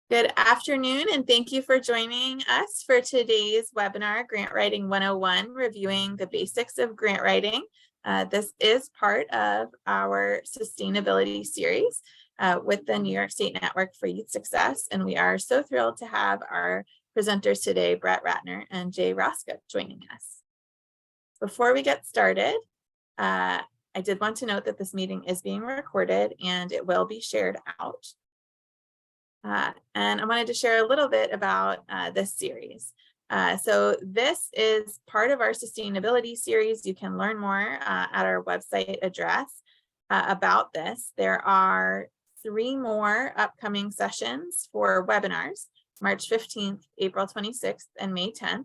Good afternoon, and thank you for joining us for today's webinar, Grant Writing 101, reviewing the basics of grant writing. This is part of our sustainability series with the New York State Network for Youth Success, and we are so thrilled to have our presenters today, Bret, Ratner, and Jay Roscup, joining us. Before we get started, I did want to note that this meeting is being recorded and it will be shared out. And I wanted to share a little bit about this series. So this is part of our sustainability series. You can learn more at our website address about this. There are 3 more upcoming sessions for webinars, March 15th, April 26th, and May 10th,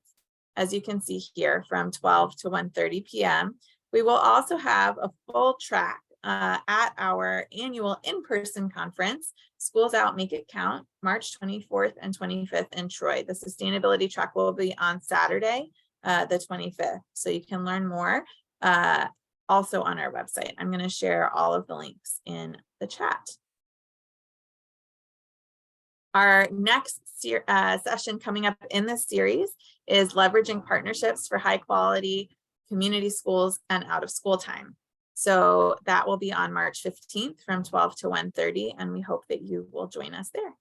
as you can see here from 12 to 1:30 p.m. We will also have a full track at our annual in-person conference, Schools Out, Make It Count, March 24th and 25th in Troy. The sustainability track will be on Saturday, the 25th. So you can learn more also on our website. I'm going to share all of the links in the chat. Our next session coming up in this series is leveraging partnerships for high quality community schools and out of school time. So that will be on March 15th from 12 to 1:30, and we hope that you will join us there.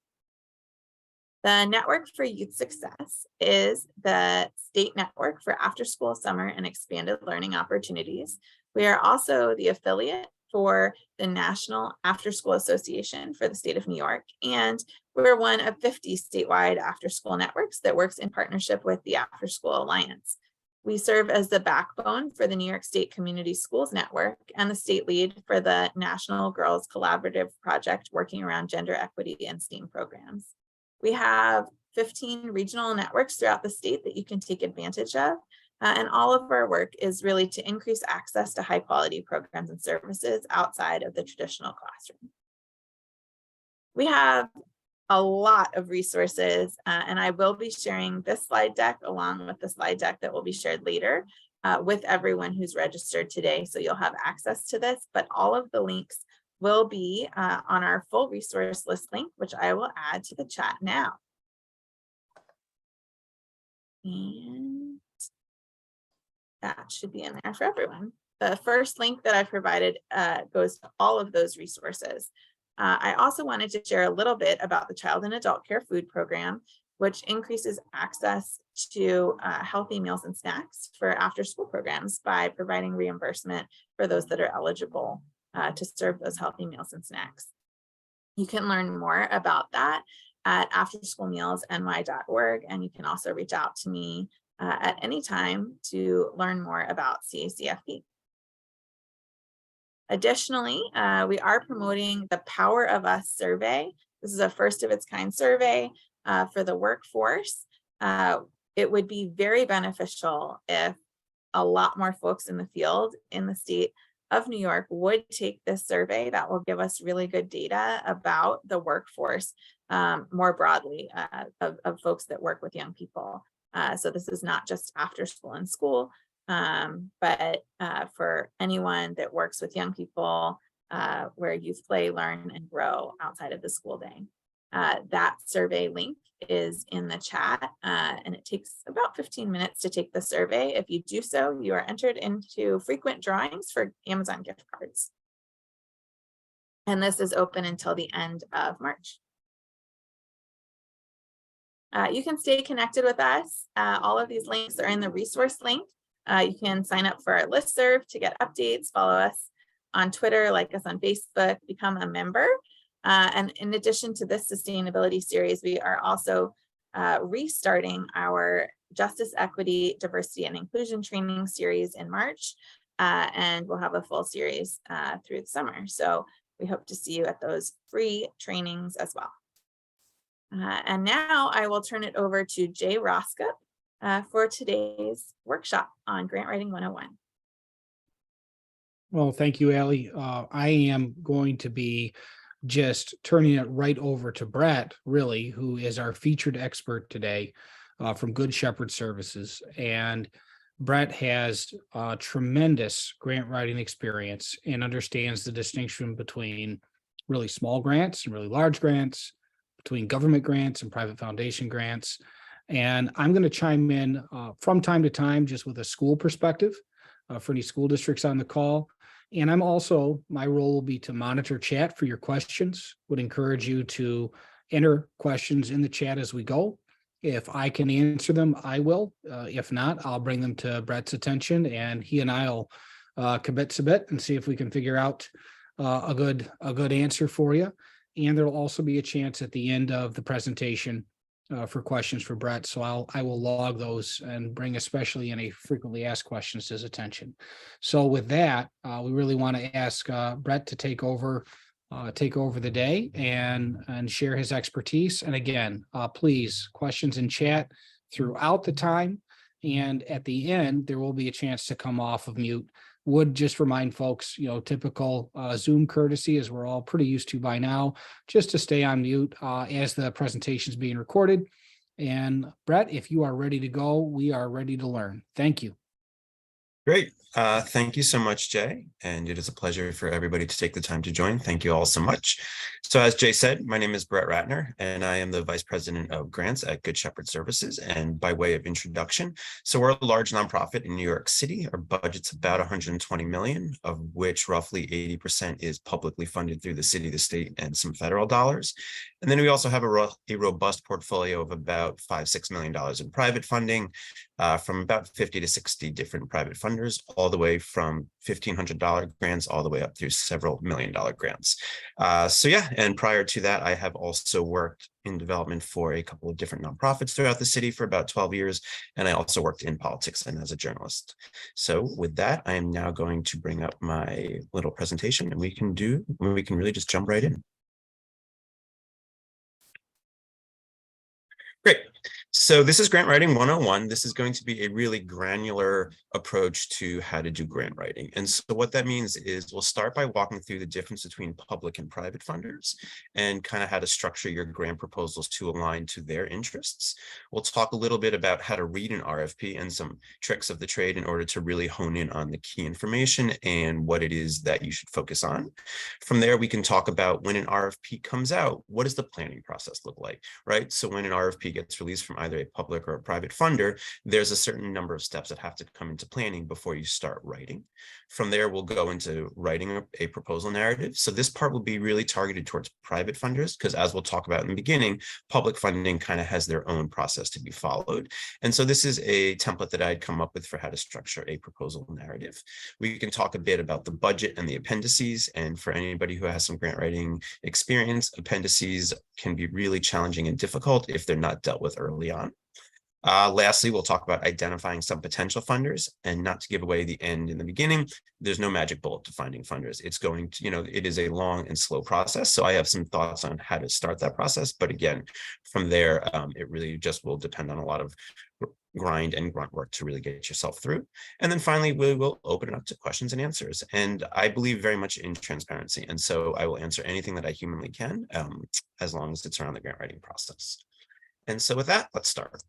The Network for Youth Success is the state network for after school, summer, and expanded learning opportunities. We are also the affiliate for the National After School Association for the state of New York, and we're one of 50 statewide after school networks that works in partnership with the After School Alliance. We serve as the backbone for the New York State Community Schools Network and the state lead for the National Girls Collaborative Project working around gender equity and STEAM programs. We have 15 regional networks throughout the state that you can take advantage of, and all of our work is really to increase access to high quality programs and services outside of the traditional classroom. We have a lot of resources, and I will be sharing this slide deck along with the slide deck that will be shared later with everyone who's registered today. So you'll have access to this, but all of the links will be on our full resource list link, which I will add to the chat now. And that should be in there for everyone. The first link that I provided goes to all of those resources. I also wanted to share a little bit about the Child and Adult Care Food Program, which increases access to healthy meals and snacks for after school programs by providing reimbursement for those that are eligible to serve those healthy meals and snacks. You can learn more about that at afterschoolmealsny.org, and you can also reach out to me at any time to learn more about CACFP. Additionally, we are promoting the Power of Us survey. This is a first of its kind survey for the workforce. It would be very beneficial if a lot more folks in the field in the state of New York would take this survey. That will give us really good data about the workforce more broadly of folks that work with young people. So this is not just after school and school, but for anyone that works with young people where youth play, learn, and grow outside of the school day. That survey link is in the chat, and it takes about 15 minutes to take the survey. If you do so, you are entered into frequent drawings for Amazon gift cards. And this is open until the end of March. You can stay connected with us. All of these links are in the resource link. You can sign up for our listserv to get updates, follow us on Twitter, like us on Facebook, become a member. And in addition to this sustainability series, we are also restarting our Justice, Equity, Diversity, and Inclusion training series in March. And we'll have a full series through the summer. So we hope to see you at those free trainings as well. And now I will turn it over to Jay Roscup for today's workshop on Grant Writing 101. Well, thank you, Allie. I am going to be just turning it right over to Bret, really, who is our featured expert today from Good Shepherd Services. And Bret has tremendous grant writing experience and understands the distinction between really small grants and really large grants, between government grants and private foundation grants. And I'm going to chime in from time to time, just with a school perspective for any school districts on the call. And my role will be to monitor chat for your questions. Would encourage you to enter questions in the chat as we go. If I can answer them, I will. If not, I'll bring them to Bret's attention, and he and I'll commit to bit and see if we can figure out a good answer for you. And there'll also be a chance at the end of the presentation for questions for Bret. So I will log those and bring especially any frequently asked questions to his attention. So with that, we really want to ask Bret to take over the day and share his expertise. And again, please, questions in chat throughout the time. And at the end, there will be a chance to come off of mute. Would just remind folks, typical Zoom courtesy, as we're all pretty used to by now, just to stay on mute as the presentation is being recorded. And Bret, if you are ready to go, we are ready to learn. Thank you. Great. Thank you so much, Jay. And it is a pleasure for everybody to take the time to join. Thank you all so much. So as Jay said, my name is Bret Ratner, and I am the Vice President of Grants at Good Shepherd Services. And by way of introduction, so we're a large nonprofit in New York City. Our budget's about 120 million, of which roughly 80% is publicly funded through the city, the state, and some federal dollars. And then we also have a robust portfolio of about $5-6 million in private funding from about 50 to 60 different private funders, all the way from $1,500 grants all the way up through several $1 million grants. And prior to that, I have also worked in development for a couple of different nonprofits throughout the city for about 12 years. And I also worked in politics and as a journalist. So with that, I am now going to bring up my little presentation, and we can really just jump right in. Great. So this is Grant Writing 101. This is going to be a really granular approach to how to do grant writing. And so what that means is we'll start by walking through the difference between public and private funders and kind of how to structure your grant proposals to align to their interests. We'll talk a little bit about how to read an RFP and some tricks of the trade in order to really hone in on the key information and what it is that you should focus on. From there, we can talk about when an RFP comes out, what does the planning process look like, right? So when an RFP gets released from either a public or a private funder, there's a certain number of steps that have to come into planning before you start writing. From there, we'll go into writing a proposal narrative. So this part will be really targeted towards private funders, because as we'll talk about in the beginning, public funding kind of has their own process to be followed. And so this is a template that I'd come up with for how to structure a proposal narrative. We can talk a bit about the budget and the appendices. And for anybody who has some grant writing experience, appendices can be really challenging and difficult if they're not dealt with early on. Lastly, we'll talk about identifying some potential funders, and not to give away the end in the beginning, there's no magic bullet to finding funders. It's going to, it is a long and slow process. So I have some thoughts on how to start that process. But again, from there, it really just will depend on a lot of grind and grunt work to really get yourself through. And then finally, we will open it up to questions and answers. And I believe very much in transparency. And so I will answer anything that I humanly can, as long as it's around the grant writing process. And so with that, let's start.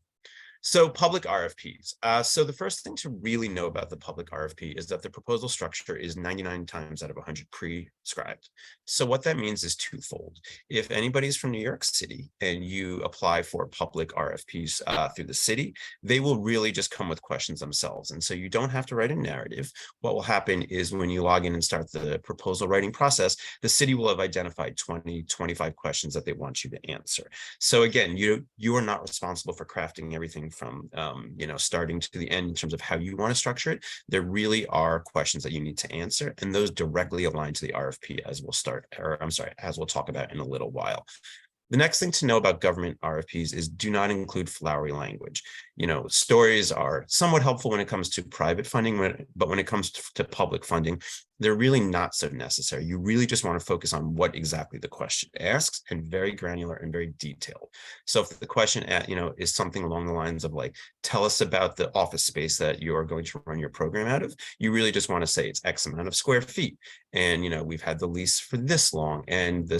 So public RFPs. So the first thing to really know about the public RFP is that the proposal structure is 99 times out of 100 pre-scribed. So what that means is twofold. If anybody's from New York City and you apply for public RFPs through the city, they will really just come with questions themselves. And so you don't have to write a narrative. What will happen is when you log in and start the proposal writing process, the city will have identified 20, 25 questions that they want you to answer. So again, you are not responsible for crafting everything from starting to the end in terms of how you want to structure it. There really are questions that you need to answer, and those directly align to the RFP, as we'll talk about in a little while. The next thing to know about government RFPs is do not include flowery language. Stories are somewhat helpful when it comes to private funding, but when it comes to public funding, they're really not so necessary. You really just want to focus on what exactly the question asks, and very granular and very detailed. So if the question is something along the lines of like, tell us about the office space that you are going to run your program out of, you really just want to say it's X amount of square feet. And, we've had the lease for this long, and the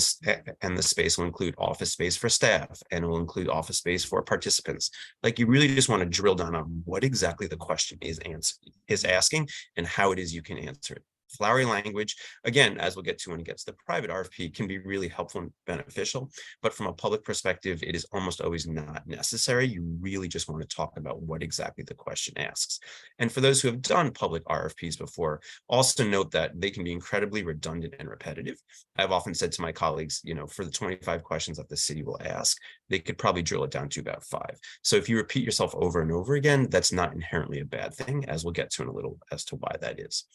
space will include office space for staff, and it will include office space for participants. Like, you really just want to drill down on what exactly the question is asking and how it is you can answer it. Flowery language, again, as we'll get to when it gets to the private RFP, can be really helpful and beneficial, but from a public perspective, it is almost always not necessary. You really just want to talk about what exactly the question asks. And for those who have done public RFPs before, also note that they can be incredibly redundant and repetitive. I've often said to my colleagues, for the 25 questions that the city will ask, they could probably drill it down to about 5. So if you repeat yourself over and over again, that's not inherently a bad thing, as we'll get to in a little as to why that is.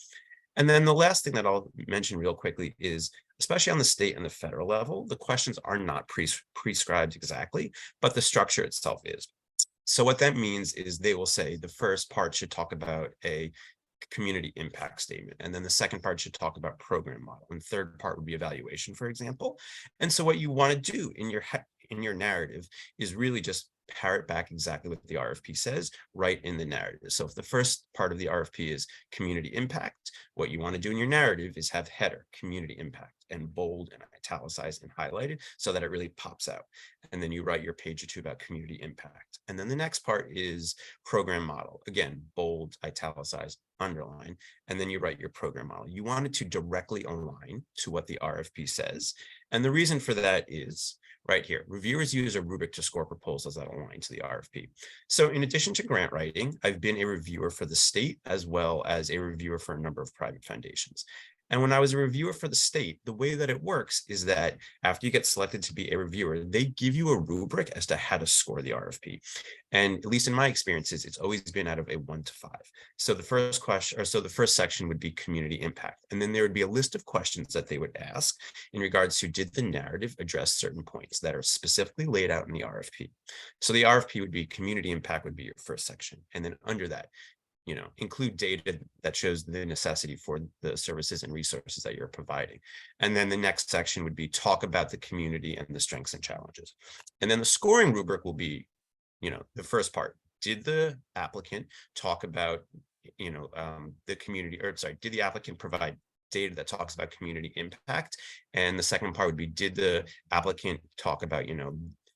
And then the last thing that I'll mention real quickly is, especially on the state and the federal level, the questions are not prescribed exactly, but the structure itself is. So what that means is they will say the first part should talk about a community impact statement, and then the second part should talk about program model, and third part would be evaluation, for example. And so what you want to do in your narrative is really just parrot back exactly what the RFP says right in the narrative. So if the first part of the RFP is community impact, what you want to do in your narrative is have header community impact and bold and italicized and highlighted so that it really pops out. And then you write your page or two about community impact. And then the next part is program model. Again, bold, italicized, underline, and then you write your program model. You want it to directly align to what the RFP says. And the reason for that is right here. Reviewers use a rubric to score proposals that align to the RFP. So in addition to grant writing, I've been a reviewer for the state as well as a reviewer for a number of private foundations. And when I was a reviewer for the state, the way that it works is that after you get selected to be a reviewer, they give you a rubric as to how to score the RFP. And at least in my experiences, it's always been out of a 1 to 5. So the first question, or so the first section would be community impact. And then there would be a list of questions that they would ask in regards to, did the narrative address certain points that are specifically laid out in the RFP? So the RFP would be community impact would be your first section. And then under that, include data that shows the necessity for the services and resources that you're providing. And then the next section would be talk about the community and the strengths and challenges. And then the scoring rubric will be, the first part. Did the applicant talk about, the community, or sorry, did the applicant provide data that talks about community impact? And the second part would be, did the applicant talk about,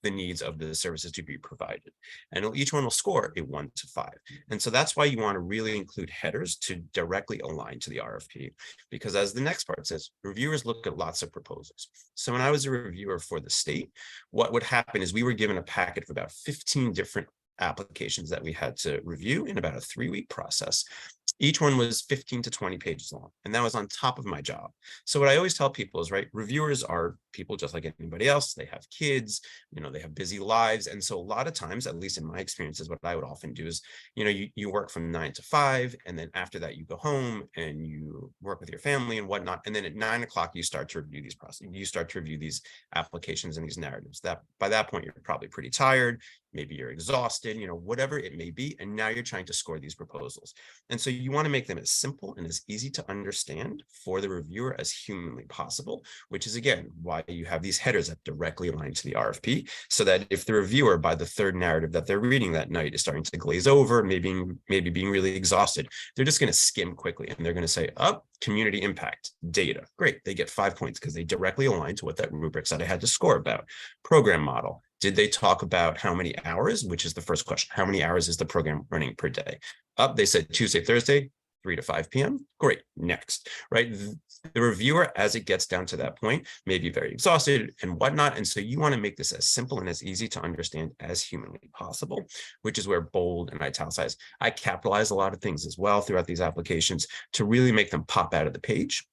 the needs of the services to be provided? And each one will score a 1 to 5. And so that's why you want to really include headers to directly align to the RFP, because as the next part says, reviewers look at lots of proposals. So when I was a reviewer for the state, what would happen is we were given a packet of about 15 different applications that we had to review in about a 3-week process. Each one was 15 to 20 pages long, and that was on top of my job. So what I always tell people is, right, reviewers are people just like anybody else. They have kids, they have busy lives. And so a lot of times, at least in my experiences, what I would often do is, you work from 9 to 5, and then after that you go home and you work with your family and whatnot. And then at 9 o'clock, you start to review these applications and these narratives. That by that point, you're probably pretty tired. Maybe you're exhausted, whatever it may be. And now you're trying to score these proposals. And so you want to make them as simple and as easy to understand for the reviewer as humanly possible, which is, again, why you have these headers that directly align to the RFP, so that if the reviewer by the third narrative that they're reading that night is starting to glaze over, maybe being really exhausted, they're just going to skim quickly and they're going to say, community impact data. Great. They get 5 points because they directly align to what that rubric said I had to score about. Program model. Did they talk about how many hours, which is the first question? How many hours is the program running per day? They said Tuesday, Thursday, 3 to 5 p.m. Great. Next, right? The reviewer, as it gets down to that point, may be very exhausted and whatnot. And so you want to make this as simple and as easy to understand as humanly possible, which is where bold and italicized. I capitalize a lot of things as well throughout these applications to really make them pop out of the page,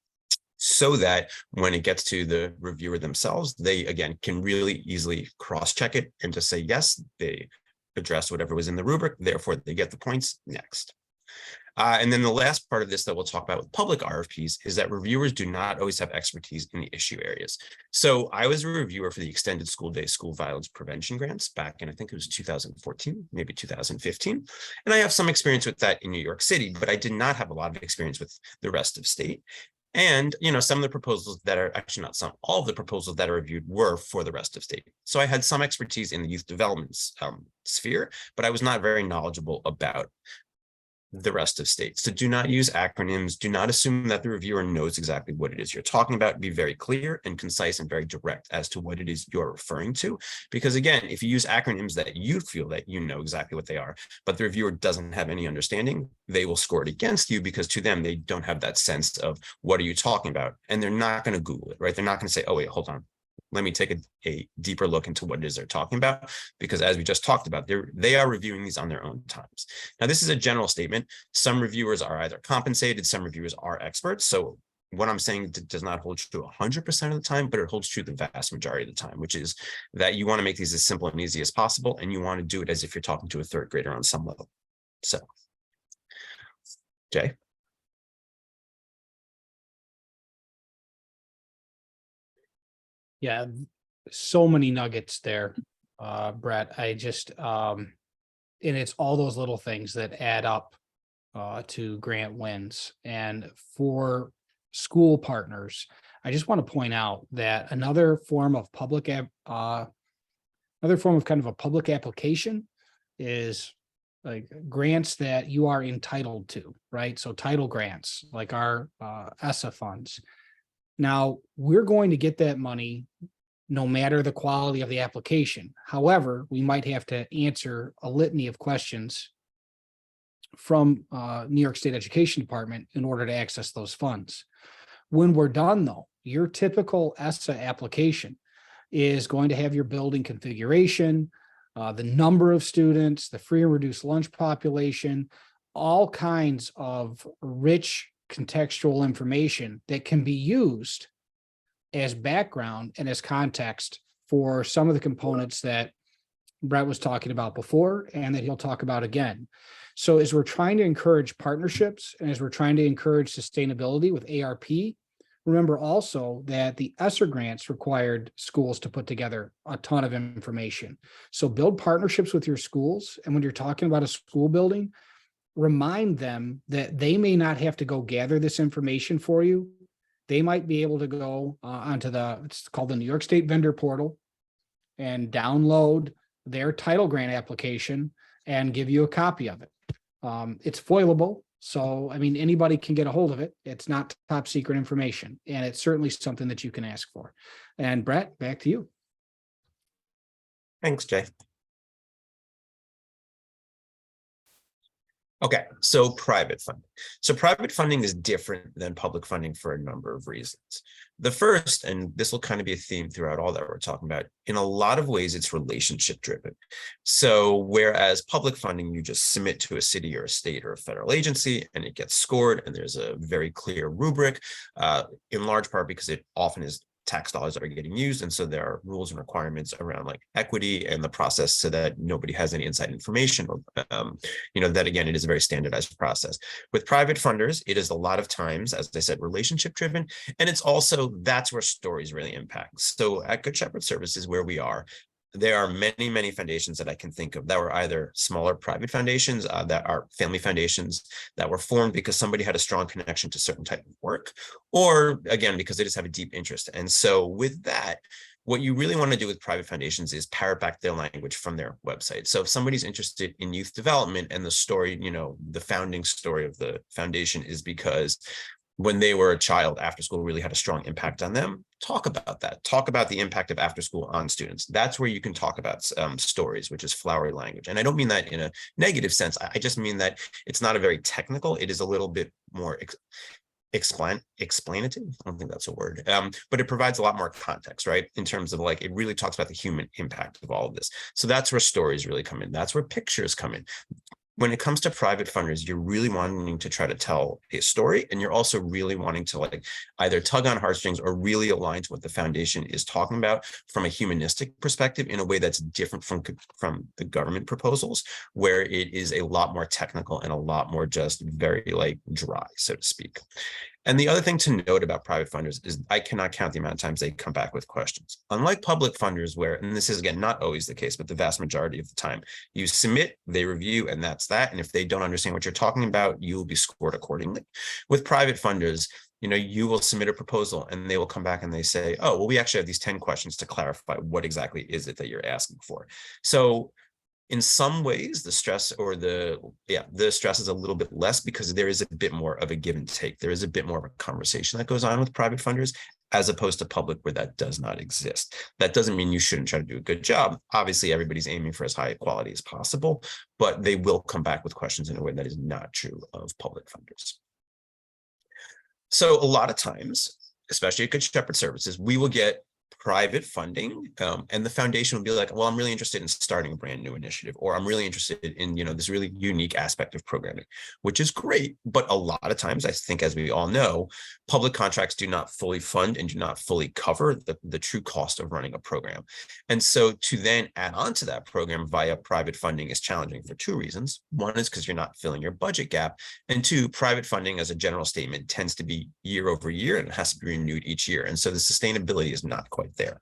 so that when it gets to the reviewer themselves, they, again, can really easily cross-check it and just say, yes, they addressed whatever was in the rubric, therefore they get the points. Next. And then the last part of this that we'll talk about with public RFPs is that reviewers do not always have expertise in the issue areas. So I was a reviewer for the extended school day school violence prevention grants back in, I think it was 2014, maybe 2015. And I have some experience with that in New York City, but I did not have a lot of experience with the rest of state. And, some of the proposals that are actually not some, all of the proposals that are reviewed were for the rest of state. So I had some expertise in the youth development sphere, but I was not very knowledgeable about the rest of states. So do not use acronyms. Do not assume that the reviewer knows exactly what it is you're talking about. Be very clear and concise and very direct as to what it is you're referring to. Because again, if you use acronyms that you feel that you know exactly what they are, but the reviewer doesn't have any understanding, they will score it against you because to them, they don't have that sense of what are you talking about? And they're not going to Google it, right? They're not going to say, oh, wait, hold on. Let me take a deeper look into what it is they're talking about, because as we just talked about, they are reviewing these on their own times. Now, this is a general statement. Some reviewers are either compensated, some reviewers are experts. So what I'm saying does not hold true 100% of the time, but it holds true the vast majority of the time, which is that you want to make these as simple and easy as possible, and you want to do it as if you're talking to a third grader on some level. So, Jay? Yeah, so many nuggets there, Bret. I just, and it's all those little things that add up to grant wins. And for school partners, I just want to point out that another form of kind of a public application is like grants that you are entitled to, right? So title grants, like our ESSA funds. Now, we're going to get that money no matter the quality of the application. However, we might have to answer a litany of questions from New York State Education Department in order to access those funds. When we're done, though, your typical ESSA application is going to have your building configuration, the number of students, the free and reduced lunch population, all kinds of rich contextual information that can be used as background and as context for some of the components that Bret was talking about before and that he'll talk about again. So as we're trying to encourage partnerships and as we're trying to encourage sustainability with ARP, remember also that the ESSER grants required schools to put together a ton of information. So build partnerships with your schools. And when you're talking about a school building, remind them that they may not have to go gather this information for you. They might be able to go onto it's called the New York State Vendor Portal and download their title grant application and give you a copy of it. It's foilable. So, I mean, anybody can get a hold of it. It's not top secret information, and it's certainly something that you can ask for. And Bret, back to you. Thanks, Jay. Okay, so private funding. So private funding is different than public funding for a number of reasons. The first, and this will kind of be a theme throughout all that we're talking about, in a lot of ways, it's relationship driven. So whereas public funding, you just submit to a city or a state or a federal agency and it gets scored and there's a very clear rubric, in large part because it often is tax dollars that are getting used. And so there are rules and requirements around like equity and the process so that nobody has any inside information or, that again, it is a very standardized process. With private funders, it is a lot of times, as I said, relationship driven. And it's also, that's where stories really impact. So at Good Shepherd Services, where we are, there are many, many foundations that I can think of that were either smaller private foundations that are family foundations that were formed because somebody had a strong connection to certain type of work, or again, because they just have a deep interest. And so with that, what you really want to do with private foundations is parrot back their language from their website. So if somebody's interested in youth development and the story, the founding story of the foundation is because when they were a child, after school really had a strong impact on them. Talk about that. Talk about the impact of after school on students. That's where you can talk about stories, which is flowery language. And I don't mean that in a negative sense. I just mean that it's not a very technical. It is a little bit more explanative. I don't think that's a word, but it provides a lot more context, right? In terms of like, it really talks about the human impact of all of this. So that's where stories really come in. That's where pictures come in. When it comes to private funders, you're really wanting to try to tell a story, and you're also really wanting to like either tug on heartstrings or really align to what the foundation is talking about from a humanistic perspective in a way that's different from the government proposals, where it is a lot more technical and a lot more just very like dry, so to speak. And the other thing to note about private funders is I cannot count the amount of times they come back with questions. Unlike public funders where, and this is again, not always the case, but the vast majority of the time, you submit, they review, and that's that. And if they don't understand what you're talking about, you will be scored accordingly. With private funders, you will submit a proposal and they will come back and they say, oh, well, we actually have these 10 questions to clarify what exactly is it that you're asking for. So In some ways, the stress or the stress is a little bit less because there is a bit more of a give and take. There is a bit more of a conversation that goes on with private funders as opposed to public where that does not exist. That doesn't mean you shouldn't try to do a good job. Obviously, everybody's aiming for as high a quality as possible, but they will come back with questions in a way that is not true of public funders. So a lot of times, especially at Good Shepherd Services, we will get private funding, and the foundation will be like, well, I'm really interested in starting a brand new initiative, or I'm really interested in, this really unique aspect of programming, which is great. But a lot of times, I think, as we all know, public contracts do not fully fund and do not fully cover the true cost of running a program. And so to then add on to that program via private funding is challenging for two reasons. One is because you're not filling your budget gap. And two, private funding as a general statement tends to be year over year and it has to be renewed each year. And so the sustainability is not quite there.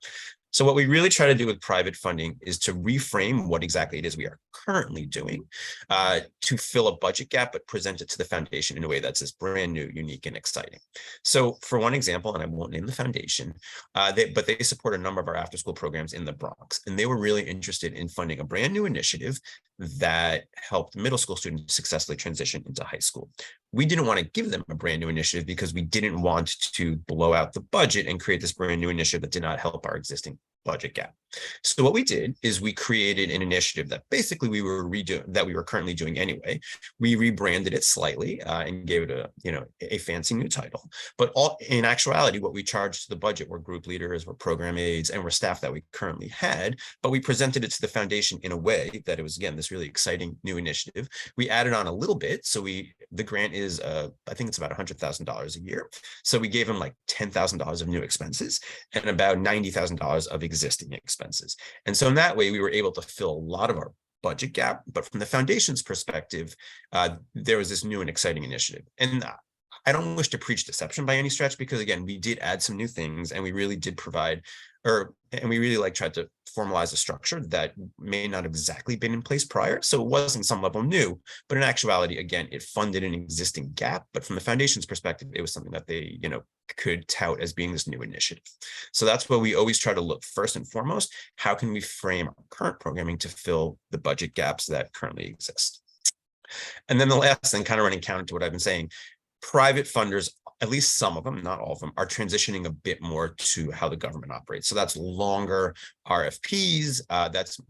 So what we really try to do with private funding is to reframe what exactly it is we are currently doing to fill a budget gap, but present it to the foundation in a way that's just brand new, unique, and exciting. So for one example, and I won't name the foundation, but they support a number of our after-school programs in the Bronx, and they were really interested in funding a brand new initiative that helped middle school students successfully transition into high school. We didn't want to give them a brand new initiative because we didn't want to blow out the budget and create this brand new initiative that did not help our existing budget gap. So what we did is we created an initiative that basically we were currently doing anyway. We rebranded it slightly and gave it a fancy new title. But in actuality, what we charged to the budget were group leaders, were program aides, and were staff that we currently had. But we presented it to the foundation in a way that it was, again, this really exciting new initiative. We added on a little bit. So the grant is, I think it's about $100,000 a year. So we gave them like $10,000 of new expenses and about $90,000 of existing expenses. And so in that way, we were able to fill a lot of our budget gap. But from the foundation's perspective, there was this new and exciting initiative. And I don't wish to preach deception by any stretch, because again, we did add some new things and we really did provide, and we really tried to formalize a structure that may not have exactly been in place prior. So it wasn't some level new, but in actuality, again, it funded an existing gap. But from the foundation's perspective, it was something that they, could tout as being this new initiative. So that's what we always try to look first and foremost. How can we frame our current programming to fill the budget gaps that currently exist? And then the last thing, kind of running counter to what I've been saying, private funders, at least some of them, not all of them, are transitioning a bit more to how the government operates. So that's longer RFPs, that's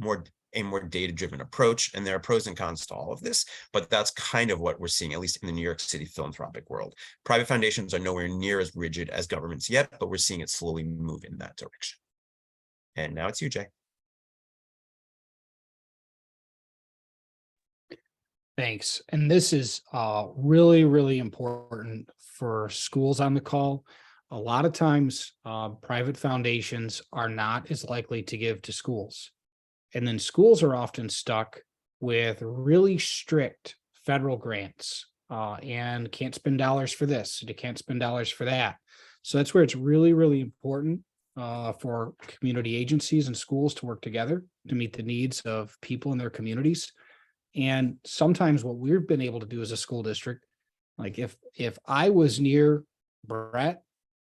a more data-driven approach, and there are pros and cons to all of this, but that's kind of what we're seeing, at least in the New York City philanthropic world. Private foundations are nowhere near as rigid as governments yet, but we're seeing it slowly move in that direction. And now it's you, Jay. Thanks. And this is really, really important for schools on the call. A lot of times, private foundations are not as likely to give to schools. And then schools are often stuck with really strict federal grants and can't spend dollars for this, they can't spend dollars for that. So that's where it's really, really important for community agencies and schools to work together to meet the needs of people in their communities. And sometimes what we've been able to do as a school district, like if I was near Bret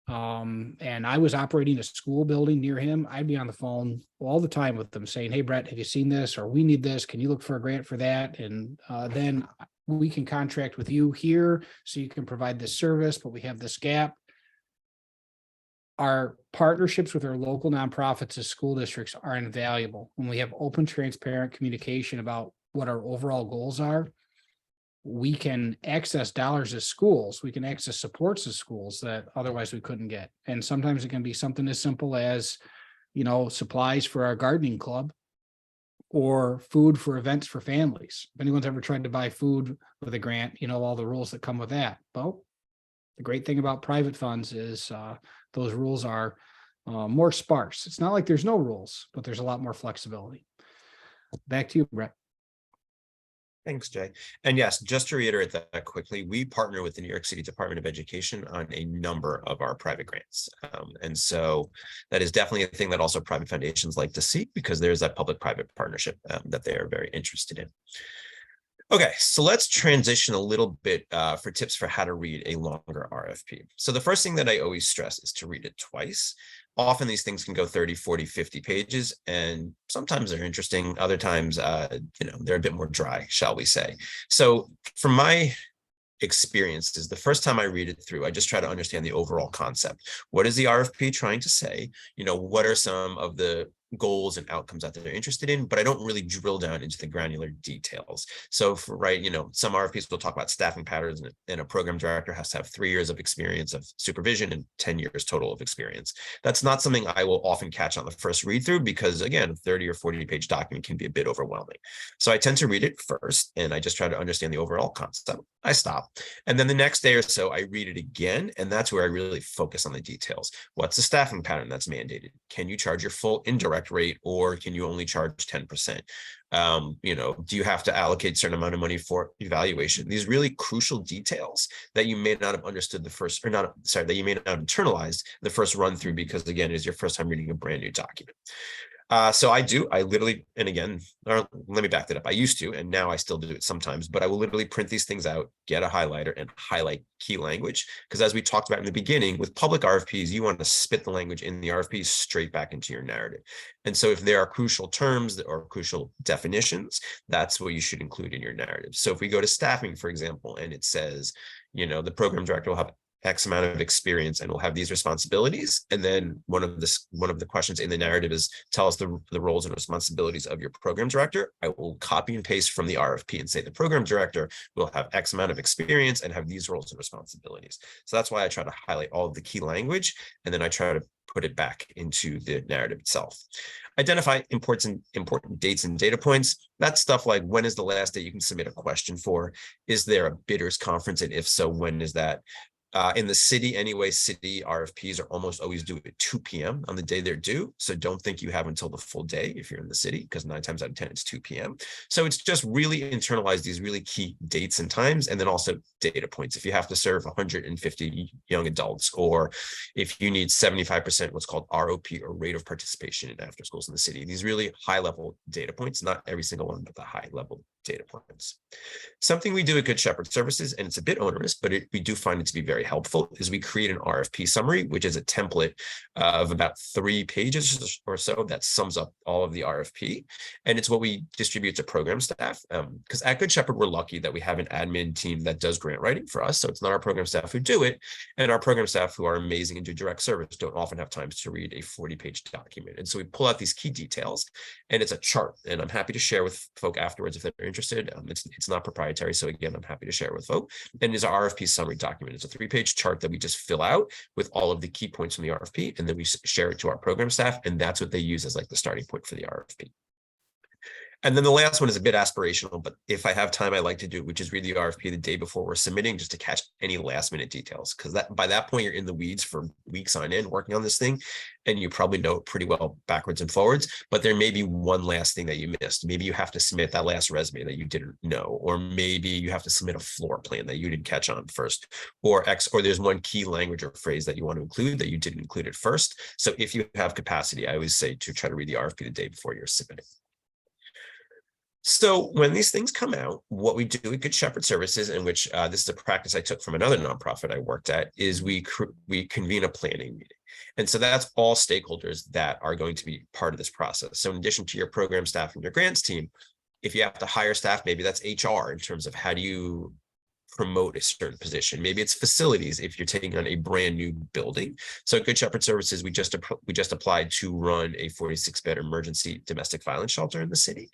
and I was operating a school building near him, I'd be on the phone all the time with them saying, hey, Bret, have you seen this? Or we need this. Can you look for a grant for that? And then we can contract with you here so you can provide this service, but we have this gap. Our partnerships with our local nonprofits as school districts are invaluable. When we have open, transparent communication about what our overall goals are, we can access dollars as schools. We can access supports as schools that otherwise we couldn't get. And sometimes it can be something as simple as, supplies for our gardening club or food for events for families. If anyone's ever tried to buy food with a grant, all the rules that come with that. Well, the great thing about private funds is those rules are more sparse. It's not like there's no rules, but there's a lot more flexibility. Back to you, Bret. Thanks, Jay. And yes, just to reiterate that quickly, we partner with the New York City Department of Education on a number of our private grants. And so that is definitely a thing that also private foundations like to see, because there's that public-private partnership that they are very interested in. Okay, so let's transition a little bit for tips for how to read a longer RFP. So the first thing that I always stress is to read it twice. Often these things can go 30, 40, 50 pages, and sometimes they're interesting. Other times, they're a bit more dry, shall we say. So from my experiences, the first time I read it through, I just try to understand the overall concept. What is the RFP trying to say? What are some of the goals and outcomes that they're interested in, but I don't really drill down into the granular details. So some RFPs will talk about staffing patterns, and a program director has to have 3 years of experience of supervision and 10 years total of experience. That's not something I will often catch on the first read through because, again, a 30 or 40 page document can be a bit overwhelming. So I tend to read it first, and I just try to understand the overall concept. I stop. And then the next day or so, I read it again, and that's where I really focus on the details. What's the staffing pattern that's mandated? Can you charge your full indirect rate, or can you only charge 10%? Do you have to allocate a certain amount of money for evaluation? These really crucial details that you may not have understood that you may not have internalized the first run through, because again, it is your first time reading a brand new document. I literally, and again, let me back that up. I used to, and now I still do it sometimes, but I will literally print these things out, get a highlighter, and highlight key language. Because as we talked about in the beginning, with public RFPs, you want to spit the language in the RFP straight back into your narrative. And so if there are crucial terms or crucial definitions, that's what you should include in your narrative. So if we go to staffing, for example, and it says, the program director will have X amount of experience and will have these responsibilities. And then one of the questions in the narrative is, tell us the roles and responsibilities of your program director. I will copy and paste from the RFP and say the program director will have X amount of experience and have these roles and responsibilities. So that's why I try to highlight all of the key language, and then I try to put it back into the narrative itself. Identify important dates and data points. That's stuff like, when is the last day you can submit a question for? Is there a bidders conference? And if so, when is that? In the city anyway, city RFPs are almost always due at 2 p.m. on the day they're due. So don't think you have until the full day if you're in the city, because 9 times out of 10, it's 2 p.m. So it's just really internalize these really key dates and times, and then also data points. If you have to serve 150 young adults, or if you need 75% what's called ROP, or rate of participation in after schools in the city, these really high level data points, not every single one, but the high level data points. Something we do at Good Shepherd Services, and it's a bit onerous, but we do find it to be very helpful, is we create an RFP summary, which is a template of about 3 pages or so that sums up all of the RFP. And it's what we distribute to program staff. Because at Good Shepherd, we're lucky that we have an admin team that does grant writing for us. So it's not our program staff who do it. And our program staff, who are amazing and do direct service, don't often have time to read a 40-page document. And so we pull out these key details, and it's a chart. And I'm happy to share with folk afterwards if they're interested. It's not proprietary. So again, I'm happy to share with folk. And it's our RFP summary document. It's a 3-page chart that we just fill out with all of the key points from the RFP. And then we share it to our program staff. And that's what they use as like the starting point for the RFP. And then the last one is a bit aspirational, but if I have time, I like to do, which is read the RFP the day before we're submitting, just to catch any last minute details. Because by that point, you're in the weeds for weeks on end working on this thing, and you probably know it pretty well backwards and forwards, but there may be one last thing that you missed. Maybe you have to submit that last resume that you didn't know, or maybe you have to submit a floor plan that you didn't catch on first, or there's one key language or phrase that you want to include that you didn't include at first. So if you have capacity, I always say to try to read the RFP the day before you're submitting. So when these things come out, what we do at Good Shepherd Services, in which this is a practice I took from another nonprofit I worked at, is we convene a planning meeting. And so that's all stakeholders that are going to be part of this process. So in addition to your program staff and your grants team, if you have to hire staff, maybe that's HR in terms of how do you promote a certain position. Maybe it's facilities if you're taking on a brand new building. So at Good Shepherd Services, we just applied to run a 46-bed emergency domestic violence shelter in the city.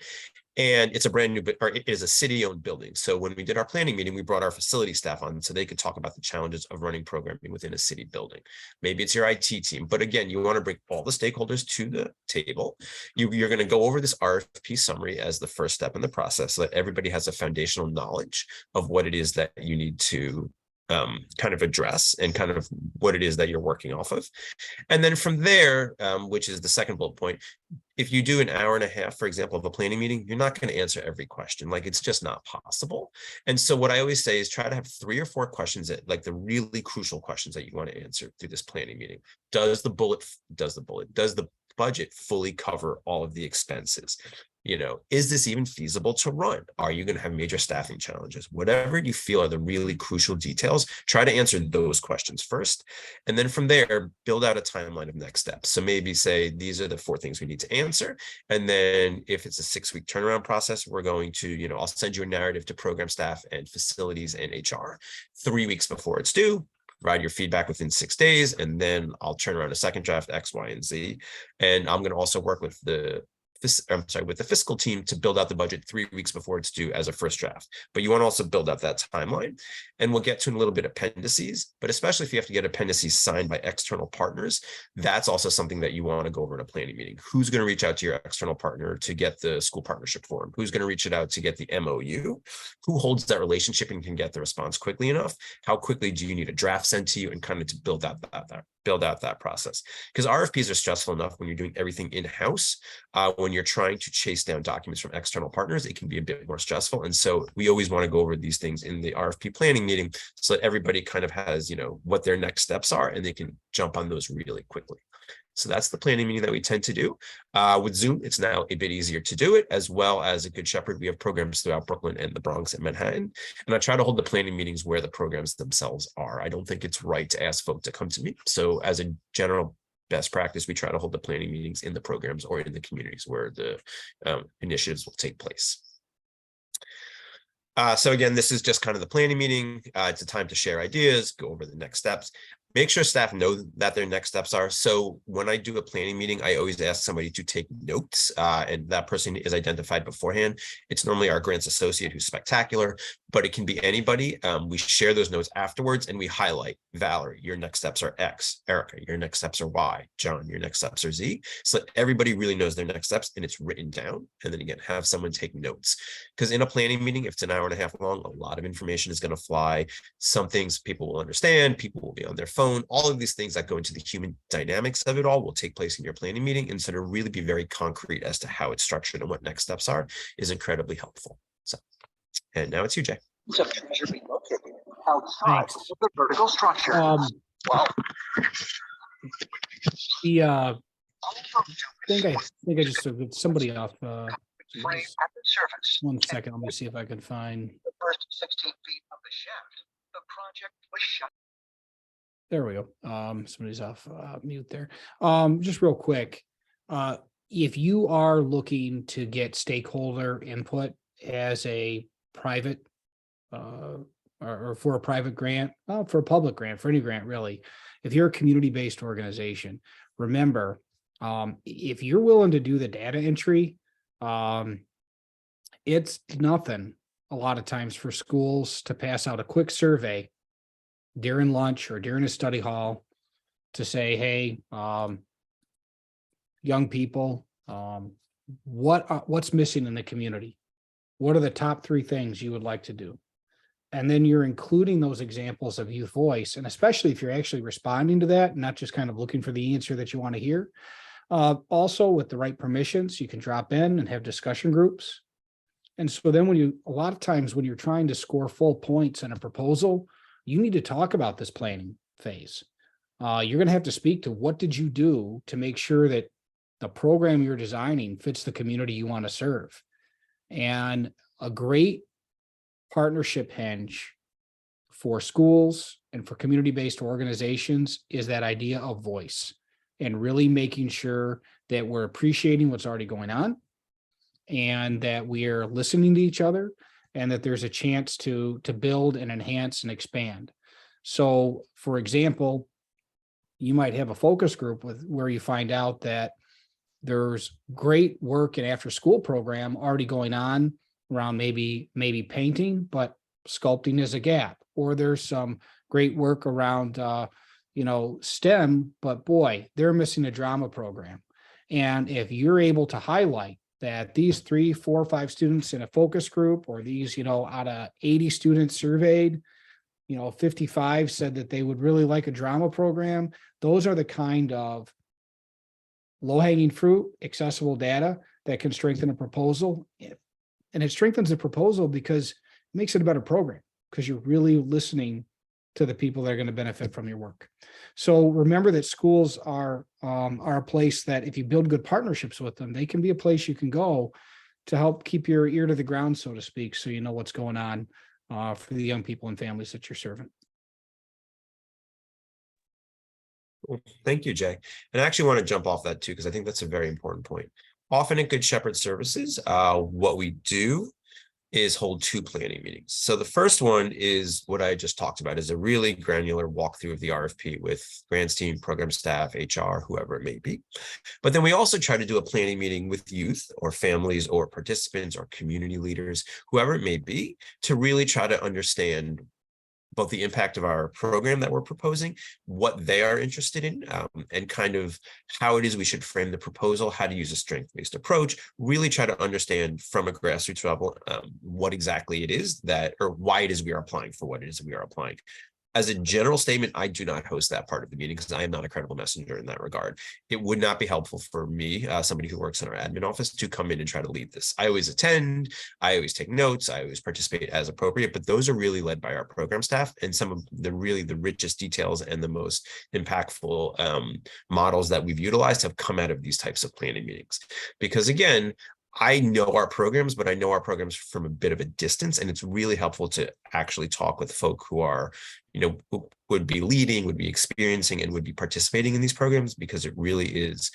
And it's a brand new, or it is a city-owned building. So when we did our planning meeting, we brought our facility staff on so they could talk about the challenges of running programming within a city building. Maybe it's your IT team, but again, you want to bring all the stakeholders to the table. You're going to go over this RFP summary as the first step in the process, so that everybody has a foundational knowledge of what it is that you need to kind of address, and kind of what it is that you're working off of. And then from there, which is the second bullet point, if you do an hour and a half, for example, of a planning meeting, you're not going to answer every question. Like, it's just not possible. And so what I always say is try to have 3 or 4 questions that, like, the really crucial questions that you want to answer through this planning meeting. Does the budget fully cover all of the expenses? is this even feasible to run? Are you going to have major staffing challenges? Whatever you feel are the really crucial details, try to answer those questions first. And then from there, build out a timeline of next steps. So maybe say, these are the 4 things we need to answer. And then if it's a 6-week turnaround process, we're going to, I'll send you a narrative to program staff and facilities and HR 3 weeks before it's due. Provide your feedback within 6 days, and then I'll turn around a second draft X, Y, and Z. And I'm going to also work with the fiscal team to build out the budget 3 weeks before it's due as a first draft. But you want to also build up that timeline. And we'll get to in a little bit appendices, but especially if you have to get appendices signed by external partners, that's also something that you want to go over in a planning meeting. Who's going to reach out to your external partner to get the school partnership form? Who's going to reach it out to get the MOU? Who holds that relationship and can get the response quickly enough? How quickly do you need a draft sent to you, and kind of to build out that process? Because RFPs are stressful enough when you're doing everything in-house. When you're trying to chase down documents from external partners, it can be a bit more stressful. And so we always want to go over these things in the RFP planning meeting so that everybody kind of has, what their next steps are, and they can jump on those really quickly. So that's the planning meeting that we tend to do. With Zoom, it's now a bit easier to do it, as well as at Good Shepherd. We have programs throughout Brooklyn and the Bronx and Manhattan. And I try to hold the planning meetings where the programs themselves are. I don't think it's right to ask folks to come to me. So as a general best practice, we try to hold the planning meetings in the programs or in the communities where the initiatives will take place. So again, this is just kind of the planning meeting. It's a time to share ideas, go over the next steps. Make sure staff know that their next steps are. So when I do a planning meeting, I always ask somebody to take notes, and that person is identified beforehand. It's normally our grants associate, who's spectacular, but it can be anybody. We share those notes afterwards, and we highlight, Valerie, your next steps are X. Erica, your next steps are Y. John, your next steps are Z. So that everybody really knows their next steps, and it's written down. And then again, have someone take notes. Because in a planning meeting, if it's an hour and a half long, a lot of information is going to fly. Some things people will understand, people will be on their phone. All of these things that go into the human dynamics of it all will take place in your planning meeting. And so to really be very concrete as to how it's structured and what next steps are is incredibly helpful. So, and now it's you, Jay. Should be located outside of the vertical structure. I think I just took somebody off. Frame at the surface. 1 second, let me see if I can find. The first 16 feet of the shaft. The project was shut. There we go. Somebody's off mute there. Just real quick, if you are looking to get stakeholder input as a private or for a private grant, for a public grant, for any grant really, if you're a community-based organization, remember, if you're willing to do the data entry, it's nothing a lot of times for schools to pass out a quick survey during lunch or during a study hall to say, hey, young people, what's missing in the community? What are the top 3 things you would like to do? And then you're including those examples of youth voice. And especially if you're actually responding to that, not just kind of looking for the answer that you want to hear. Also with the right permissions, you can drop in and have discussion groups. And so then a lot of times when you're trying to score full points in a proposal, you need to talk about this planning phase. You're going to have to speak to what did you do to make sure that the program you're designing fits the community you want to serve. And a great partnership hinge for schools and for community-based organizations is that idea of voice, and really making sure that we're appreciating what's already going on and that we are listening to each other, and that there's a chance to build and enhance and expand. So, for example, you might have a focus group where you find out that there's great work and after school program already going on around maybe painting, but sculpting is a gap, or there's some great work around STEM, but boy, they're missing a drama program. And if you're able to highlight that these 3, 4, 5 students in a focus group, or these, out of 80 students surveyed, 55 said that they would really like a drama program. Those are the kind of low-hanging fruit, accessible data that can strengthen a proposal. And it strengthens the proposal because it makes it a better program, because you're really listening to the people that are going to benefit from your work. So remember that schools are a place that if you build good partnerships with them, they can be a place you can go to help keep your ear to the ground, so to speak, so you know what's going on for the young people and families that you're serving. Well, thank you, Jay. And I actually want to jump off that too, because I think that's a very important point. Often in Good Shepherd services, what we do is hold 2 planning meetings. So the first one is what I just talked about, is a really granular walkthrough of the RFP with grants team, program staff, HR, whoever it may be. But then we also try to do a planning meeting with youth or families or participants or community leaders, whoever it may be, to really try to understand both the impact of our program that we're proposing, what they are interested in, and kind of how it is we should frame the proposal, how to use a strength-based approach, really try to understand from a grassroots level what exactly it is that, or why it is we are applying for what it is we are applying. As a general statement, I do not host that part of the meeting because I am not a credible messenger in that regard. It would not be helpful for me, somebody who works in our admin office, to come in and try to lead this. I always attend, I always take notes, I always participate as appropriate, but those are really led by our program staff, and some of the richest details and the most impactful models that we've utilized have come out of these types of planning meetings. Because again, I know our programs, but I know our programs from a bit of a distance, and it's really helpful to actually talk with folk who are, who would be leading, would be experiencing, and would be participating in these programs, because it really is,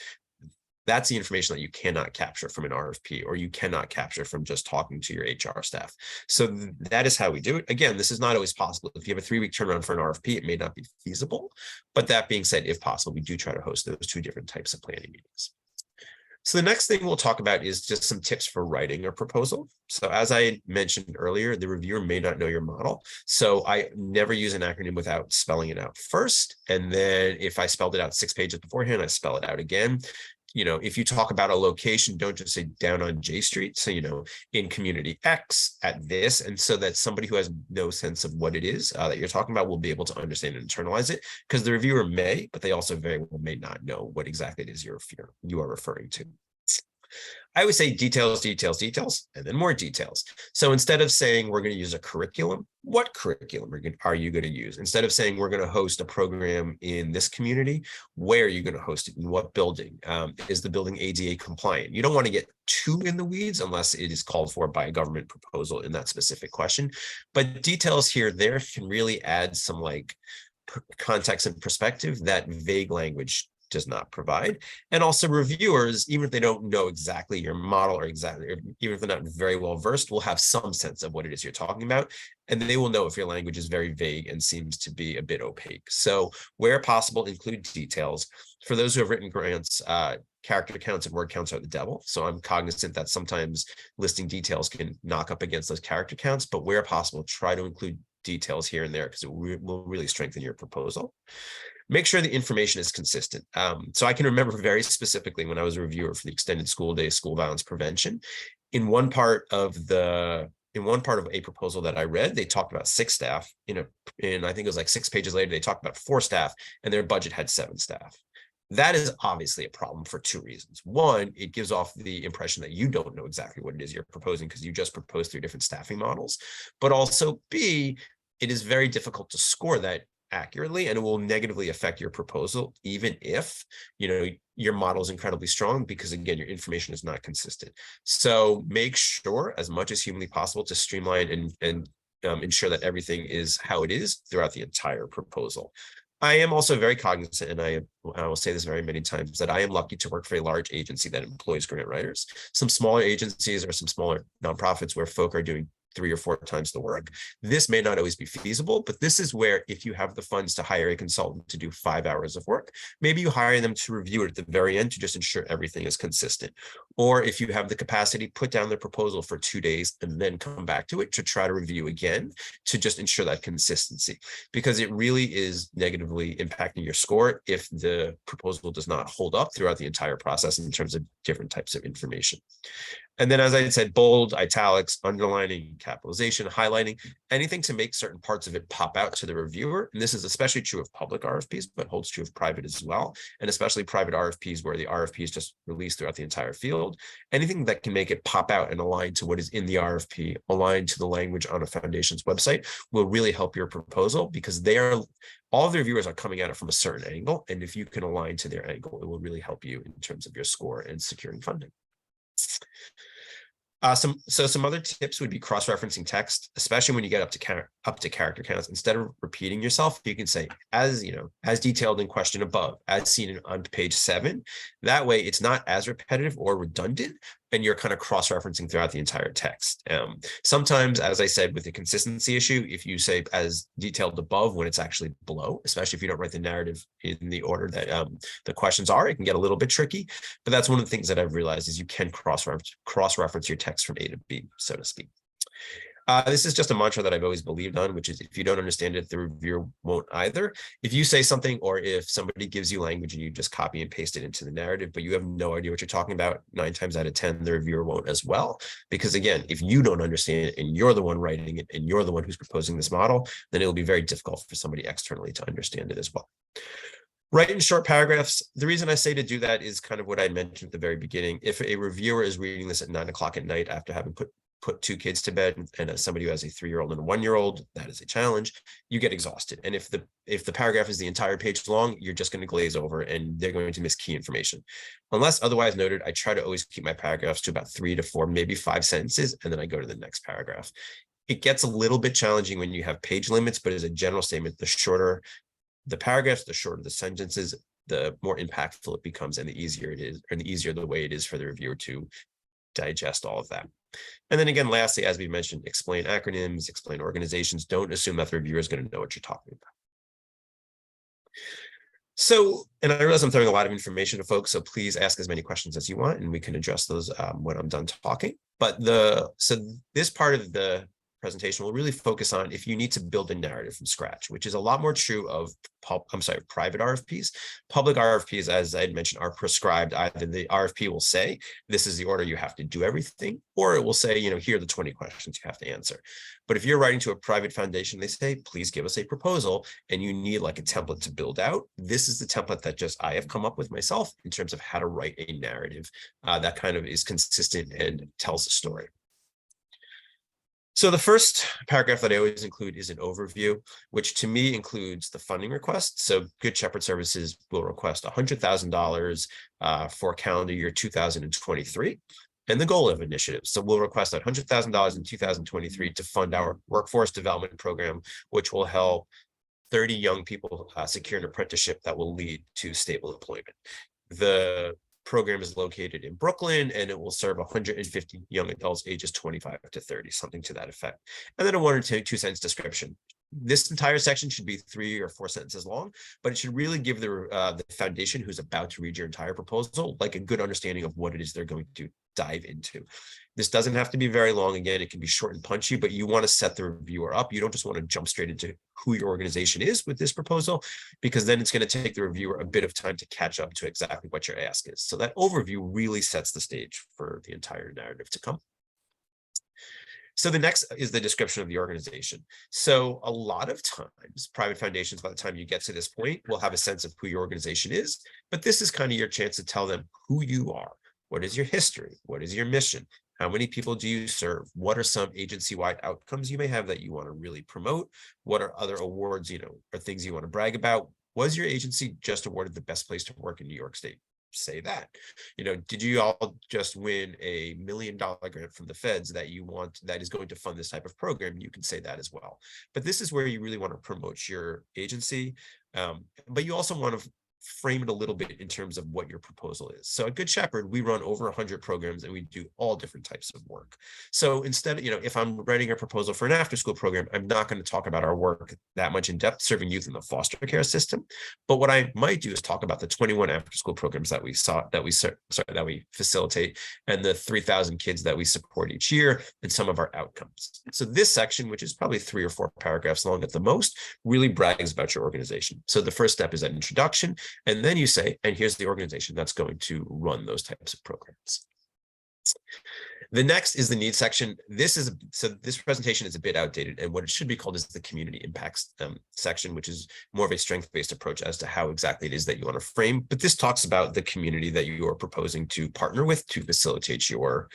that's the information that you cannot capture from an RFP, or you cannot capture from just talking to your HR staff. So that is how we do it. Again, this is not always possible. If you have a 3-week turnaround for an RFP, it may not be feasible. But that being said, if possible, we do try to host those 2 different types of planning meetings. So the next thing we'll talk about is just some tips for writing a proposal. So as I mentioned earlier, the reviewer may not know your model. So I never use an acronym without spelling it out first. And then if I spelled it out 6 pages beforehand, I spell it out again. If you talk about a location, don't just say down on J Street. So, in community X at this. And so that somebody who has no sense of what it is that you're talking about will be able to understand and internalize it, because the reviewer may, but they also very well may not know what exactly it is you are referring to. I always say details, details, details, and then more details. So instead of saying we're going to use a curriculum, what curriculum are you going to use? Instead of saying we're going to host a program in this community, where are you going to host it? In what building? Is the building ADA compliant? You don't want to get too in the weeds unless it is called for by a government proposal in that specific question. But details here, there can really add some context and perspective that vague language does not provide. And also reviewers, even if they don't know exactly your model or even if they're not very well versed, will have some sense of what it is you're talking about. And they will know if your language is very vague and seems to be a bit opaque. So where possible, include details. For those who have written grants, character counts and word counts are the devil. So I'm cognizant that sometimes listing details can knock up against those character counts, but where possible, try to include details here and there, because it will really strengthen your proposal. Make sure the information is consistent. So I can remember very specifically when I was a reviewer for the extended school day, school violence prevention, in one part of a proposal that I read, they talked about 6 staff. And I think it was like 6 pages later, they talked about 4 staff, and their budget had 7 staff. That is obviously a problem for 2 reasons. One, it gives off the impression that you don't know exactly what it is you're proposing because you just proposed 3 different staffing models. But also B, it is very difficult to score that accurately, and it will negatively affect your proposal, even if your model is incredibly strong, because again, your information is not consistent. So make sure as much as humanly possible to streamline and ensure that everything is how it is throughout the entire proposal. I am also very cognizant, and I will say this very many times, that I am lucky to work for a large agency that employs grant writers. Some smaller agencies or some smaller nonprofits where folk are doing 3 or 4 times the work. This may not always be feasible, but this is where, if you have the funds to hire a consultant to do 5 hours of work, maybe you hire them to review it at the very end to just ensure everything is consistent. Or if you have the capacity, put down the proposal for 2 days and then come back to it to try to review again to just ensure that consistency, because it really is negatively impacting your score if the proposal does not hold up throughout the entire process in terms of different types of information. And then, as I said, bold, italics, underlining, capitalization, highlighting, anything to make certain parts of it pop out to the reviewer. And this is especially true of public RFPs, but holds true of private as well. And especially private RFPs where the RFP is just released throughout the entire field. Anything that can make it pop out and align to what is in the RFP, align to the language on a foundation's website, will really help your proposal, because all of the reviewers are coming at it from a certain angle. And if you can align to their angle, it will really help you in terms of your score and securing funding. Some other tips would be cross-referencing text, especially when you get up to character counts. Instead of repeating yourself, you can say, as detailed in question above, as seen on page 7. That way, it's not as repetitive or redundant, and you're kind of cross-referencing throughout the entire text. Sometimes, as I said, with the consistency issue, if you say as detailed above when it's actually below, especially if you don't write the narrative in the order that the questions are, it can get a little bit tricky. But that's one of the things that I've realized is you can cross-reference your text from A to B, so to speak. This is just a mantra that I've always believed on, which is if you don't understand it, the reviewer won't either. If you say something, or if somebody gives you language and you just copy and paste it into the narrative, but you have no idea what you're talking about, 9 times out of 10, the reviewer won't as well. Because again, if you don't understand it and you're the one writing it and you're the one who's proposing this model, then it'll be very difficult for somebody externally to understand it as well. Write in short paragraphs. The reason I say to do that is kind of what I mentioned at the very beginning. If a reviewer is reading this at 9 o'clock at night after having put 2 kids to bed, and as somebody who has a 3-year-old and a 1-year-old, that is a challenge. You get exhausted. And if the paragraph is the entire page long, you're just going to glaze over and they're going to miss key information. Unless otherwise noted, I try to always keep my paragraphs to about 3 to 4, maybe 5 sentences, and then I go to the next paragraph. It gets a little bit challenging when you have page limits, but as a general statement, the shorter the paragraphs, the shorter the sentences, the more impactful it becomes, and the easier it is, and the easier the way it is for the reviewer to digest all of that. And then again, lastly, as we mentioned, explain acronyms, explain organizations. Don't assume that the reviewer is going to know what you're talking about. So, and I realize I'm throwing a lot of information to folks, so please ask as many questions as you want, and we can address those when I'm done talking. But so this part of the presentation will really focus on if you need to build a narrative from scratch, which is a lot more true of private RFPs. Public RFPs, as I had mentioned, are prescribed. Either the RFP will say, this is the order you have to do everything, or it will say, here are the 20 questions you have to answer. But if you're writing to a private foundation, they say, please give us a proposal, and you need like a template to build out. This is the template that I have come up with myself in terms of how to write a narrative that kind of is consistent and tells a story. So the first paragraph that I always include is an overview, which to me includes the funding request. So Good Shepherd Services will request $100,000 for calendar year 2023, and the goal of initiatives. So we'll request $100,000 in 2023 to fund our workforce development program, which will help 30 young people secure an apprenticeship that will lead to stable employment. The program is located in Brooklyn, and it will serve 150 young adults ages 25 to 30, something to that effect. And then a 1 or 2 sentence description. This entire section should be 3 or 4 sentences long, but it should really give the foundation who's about to read your entire proposal like a good understanding of what it is they're going to dive into. This doesn't have to be very long. Again, it can be short and punchy, but you want to set the reviewer up. You don't just want to jump straight into who your organization is with this proposal, because then it's going to take the reviewer a bit of time to catch up to exactly what your ask is. So that overview really sets the stage for the entire narrative to come. So the next is the description of the organization. So a lot of times, private foundations, by the time you get to this point, will have a sense of who your organization is, but this is kind of your chance to tell them who you are. What is your history? What is your mission? How many people do you serve? What are some agency-wide outcomes you may have that you want to really promote? What are other awards, or things you want to brag about? Was your agency just awarded the best place to work in New York State? Say that. Did you all just win a $1 million grant from the feds that is going to fund this type of program? You can say that as well. But this is where you really want to promote your agency. But you also want to frame it a little bit in terms of what your proposal is. So at Good Shepherd, we run over 100 programs and we do all different types of work. So instead, if I'm writing a proposal for an after-school program, I'm not going to talk about our work that much in depth serving youth in the foster care system. But what I might do is talk about the 21 after-school programs that we facilitate, and the 3,000 kids that we support each year, and some of our outcomes. So this section, which is probably 3 or 4 paragraphs long at the most, really brags about your organization. So the first step is an introduction. And then you say, and here's the organization that's going to run those types of programs. The next is the needs section. This presentation is a bit outdated, and what it should be called is the community impacts section, which is more of a strength-based approach as to how exactly it is that you want to frame. But this talks about the community that you are proposing to partner with to facilitate your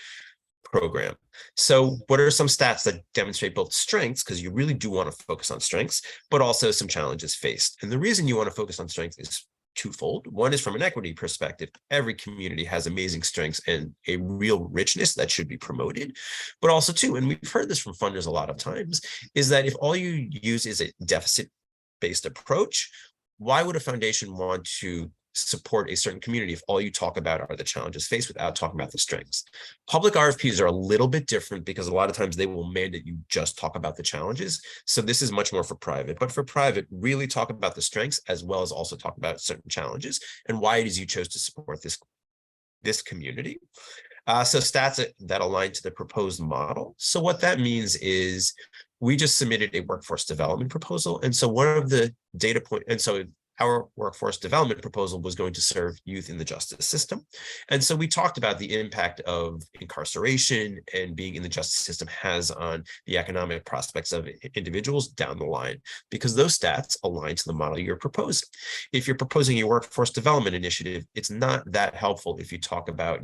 program. So what are some stats that demonstrate both strengths, because you really do want to focus on strengths, but also some challenges faced? And the reason you want to focus on strength is twofold. One is from an equity perspective. Every community has amazing strengths and a real richness that should be promoted. But also too, and we've heard this from funders a lot of times, is that if all you use is a deficit-based approach, why would a foundation want to support a certain community if all you talk about are the challenges faced without talking about the strengths? Public RFPs are a little bit different because a lot of times they will mandate you just talk about the challenges. So this is much more for private, but for private, really talk about the strengths as well as also talk about certain challenges and why it is you chose to support this community. So stats that align to the proposed model. So what that means is we just submitted a workforce development proposal. And so one of the data point, and so our workforce development proposal was going to serve youth in the justice system. And so we talked about the impact of incarceration and being in the justice system has on the economic prospects of individuals down the line, because those stats align to the model you're proposing. If you're proposing a workforce development initiative, it's not that helpful if you talk about,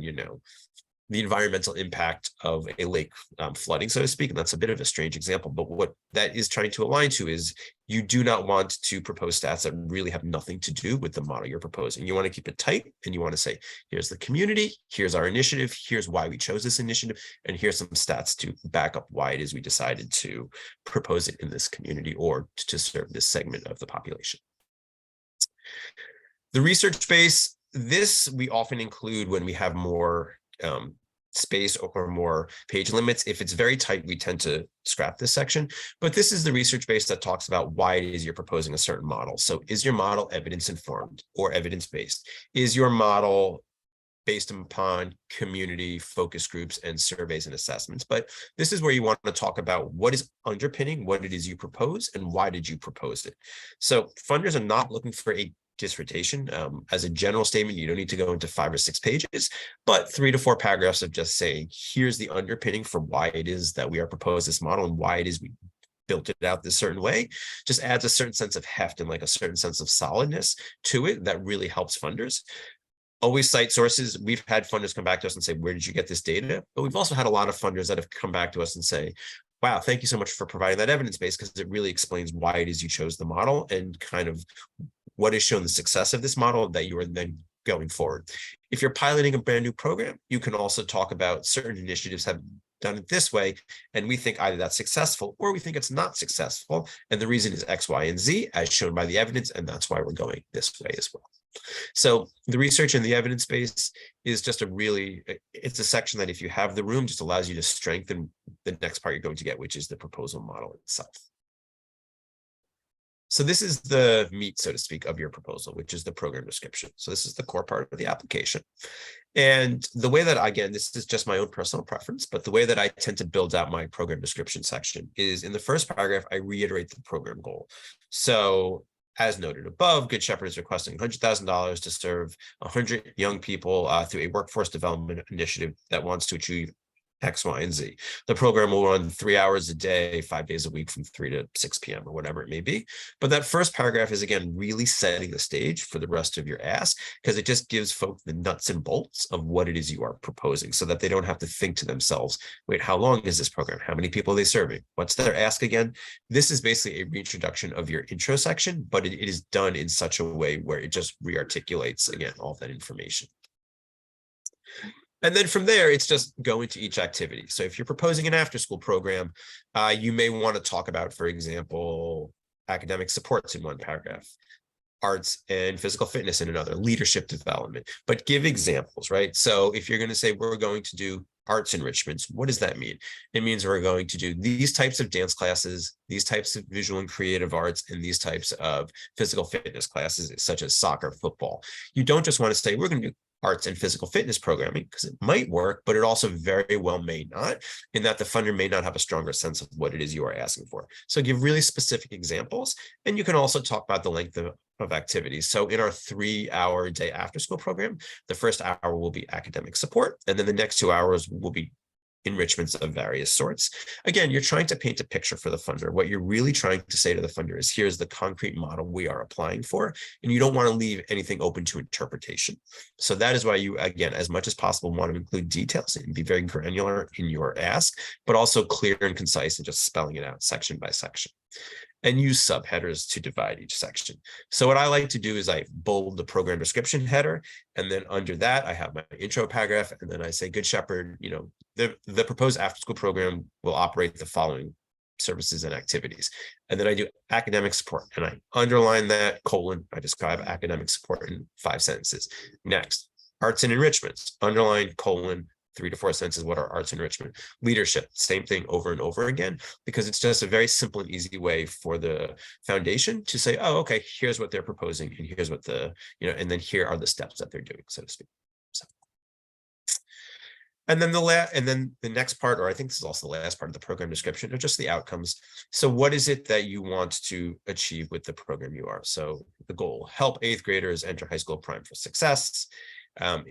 the environmental impact of a lake flooding, so to speak. And that's a bit of a strange example, but what that is trying to align to is you do not want to propose stats that really have nothing to do with the model you're proposing. You want to keep it tight, and you want to say, here's the community, here's our initiative, here's why we chose this initiative, and here's some stats to back up why it is we decided to propose it in this community or to serve this segment of the population. The research base, this we often include when we have more space or more page limits. If it's very tight, we tend to scrap this section, but this is the research base that talks about why it is you're proposing a certain model. So is your model evidence informed or evidence based? Is your model based upon community focus groups and surveys and assessments? But this is where you want to talk about what is underpinning what it is you propose and why did you propose it. So funders are not looking for a dissertation. As a general statement, you don't need to go into 5 or 6 pages, but 3 to 4 paragraphs of just saying, here's the underpinning for why it is that we are proposed this model and why it is we built it out this certain way, just adds a certain sense of heft and like a certain sense of solidness to it that really helps funders. Always cite sources. We've had funders come back to us and say, where did you get this data? But we've also had a lot of funders that have come back to us and say, wow, thank you so much for providing that evidence base, because it really explains why it is you chose the model and kind of what has shown the success of this model that you are then going forward. If you're piloting a brand new program, you can also talk about certain initiatives have done it this way, and we think either that's successful or we think it's not successful, and the reason is X, Y, and Z as shown by the evidence, and that's why we're going this way as well. So the research and the evidence base is just it's a section that if you have the room, just allows you to strengthen the next part you're going to get, which is the proposal model itself. So this is the meat, so to speak, of your proposal, which is the program description. So this is the core part of the application. And the way that, again, this is just my own personal preference, but the way that I tend to build out my program description section is in the first paragraph, I reiterate the program goal. So as noted above, Good Shepherd is requesting $100,000 to serve 100 young people through a workforce development initiative that wants to achieve X, Y, and Z. The program will run 3 hours a day, 5 days a week from 3 to 6 p.m. or whatever it may be. But that first paragraph is, again, really setting the stage for the rest of your ask, because it just gives folks the nuts and bolts of what it is you are proposing so that they don't have to think to themselves, wait, how long is this program? How many people are they serving? What's their ask again? This is basically a reintroduction of your intro section, but it is done in such a way where it just re-articulates, again, all that information. And then from there, it's just go into each activity. So if you're proposing an after-school program, you may want to talk about, for example, academic supports in one paragraph, arts and physical fitness in another, leadership development, but give examples, right? So if you're going to say we're going to do arts enrichments, what does that mean? It means we're going to do these types of dance classes, these types of visual and creative arts, and these types of physical fitness classes, such as soccer, football. You don't just want to say we're going to do arts and physical fitness programming, because it might work, but it also very well may not, in that the funder may not have a stronger sense of what it is you are asking for. So give really specific examples, and you can also talk about the length of activities. So in our 3-hour day after school program, the first hour will be academic support, and then the next 2 hours will be enrichments of various sorts. Again, you're trying to paint a picture for the funder. What you're really trying to say to the funder is, here's the concrete model we are applying for, and you don't want to leave anything open to interpretation. So that is why you, again, as much as possible, want to include details and be very granular in your ask, but also clear and concise and just spelling it out section by section. and use subheaders to divide each section. So what I like to do is I bold the program description header, and then under that I have my intro paragraph, and then I say, Good Shepherd, the proposed after-school program will operate the following services and activities. And then I do academic support, and I underline that colon. I describe academic support in 5 sentences. Next, arts and enrichments, underline colon, 3 to 4 sentences. What are arts and enrichment? Leadership, same thing over and over again, because it's just a very simple and easy way for the foundation to say, oh, okay, here's what they're proposing, and here's what and then here are the steps that they're doing, so to speak. And then the next part, or I think this is also the last part of the program description, are just the outcomes. So what is it that you want to achieve with the program you are? So the goal, help 8th graders enter high school primed for success.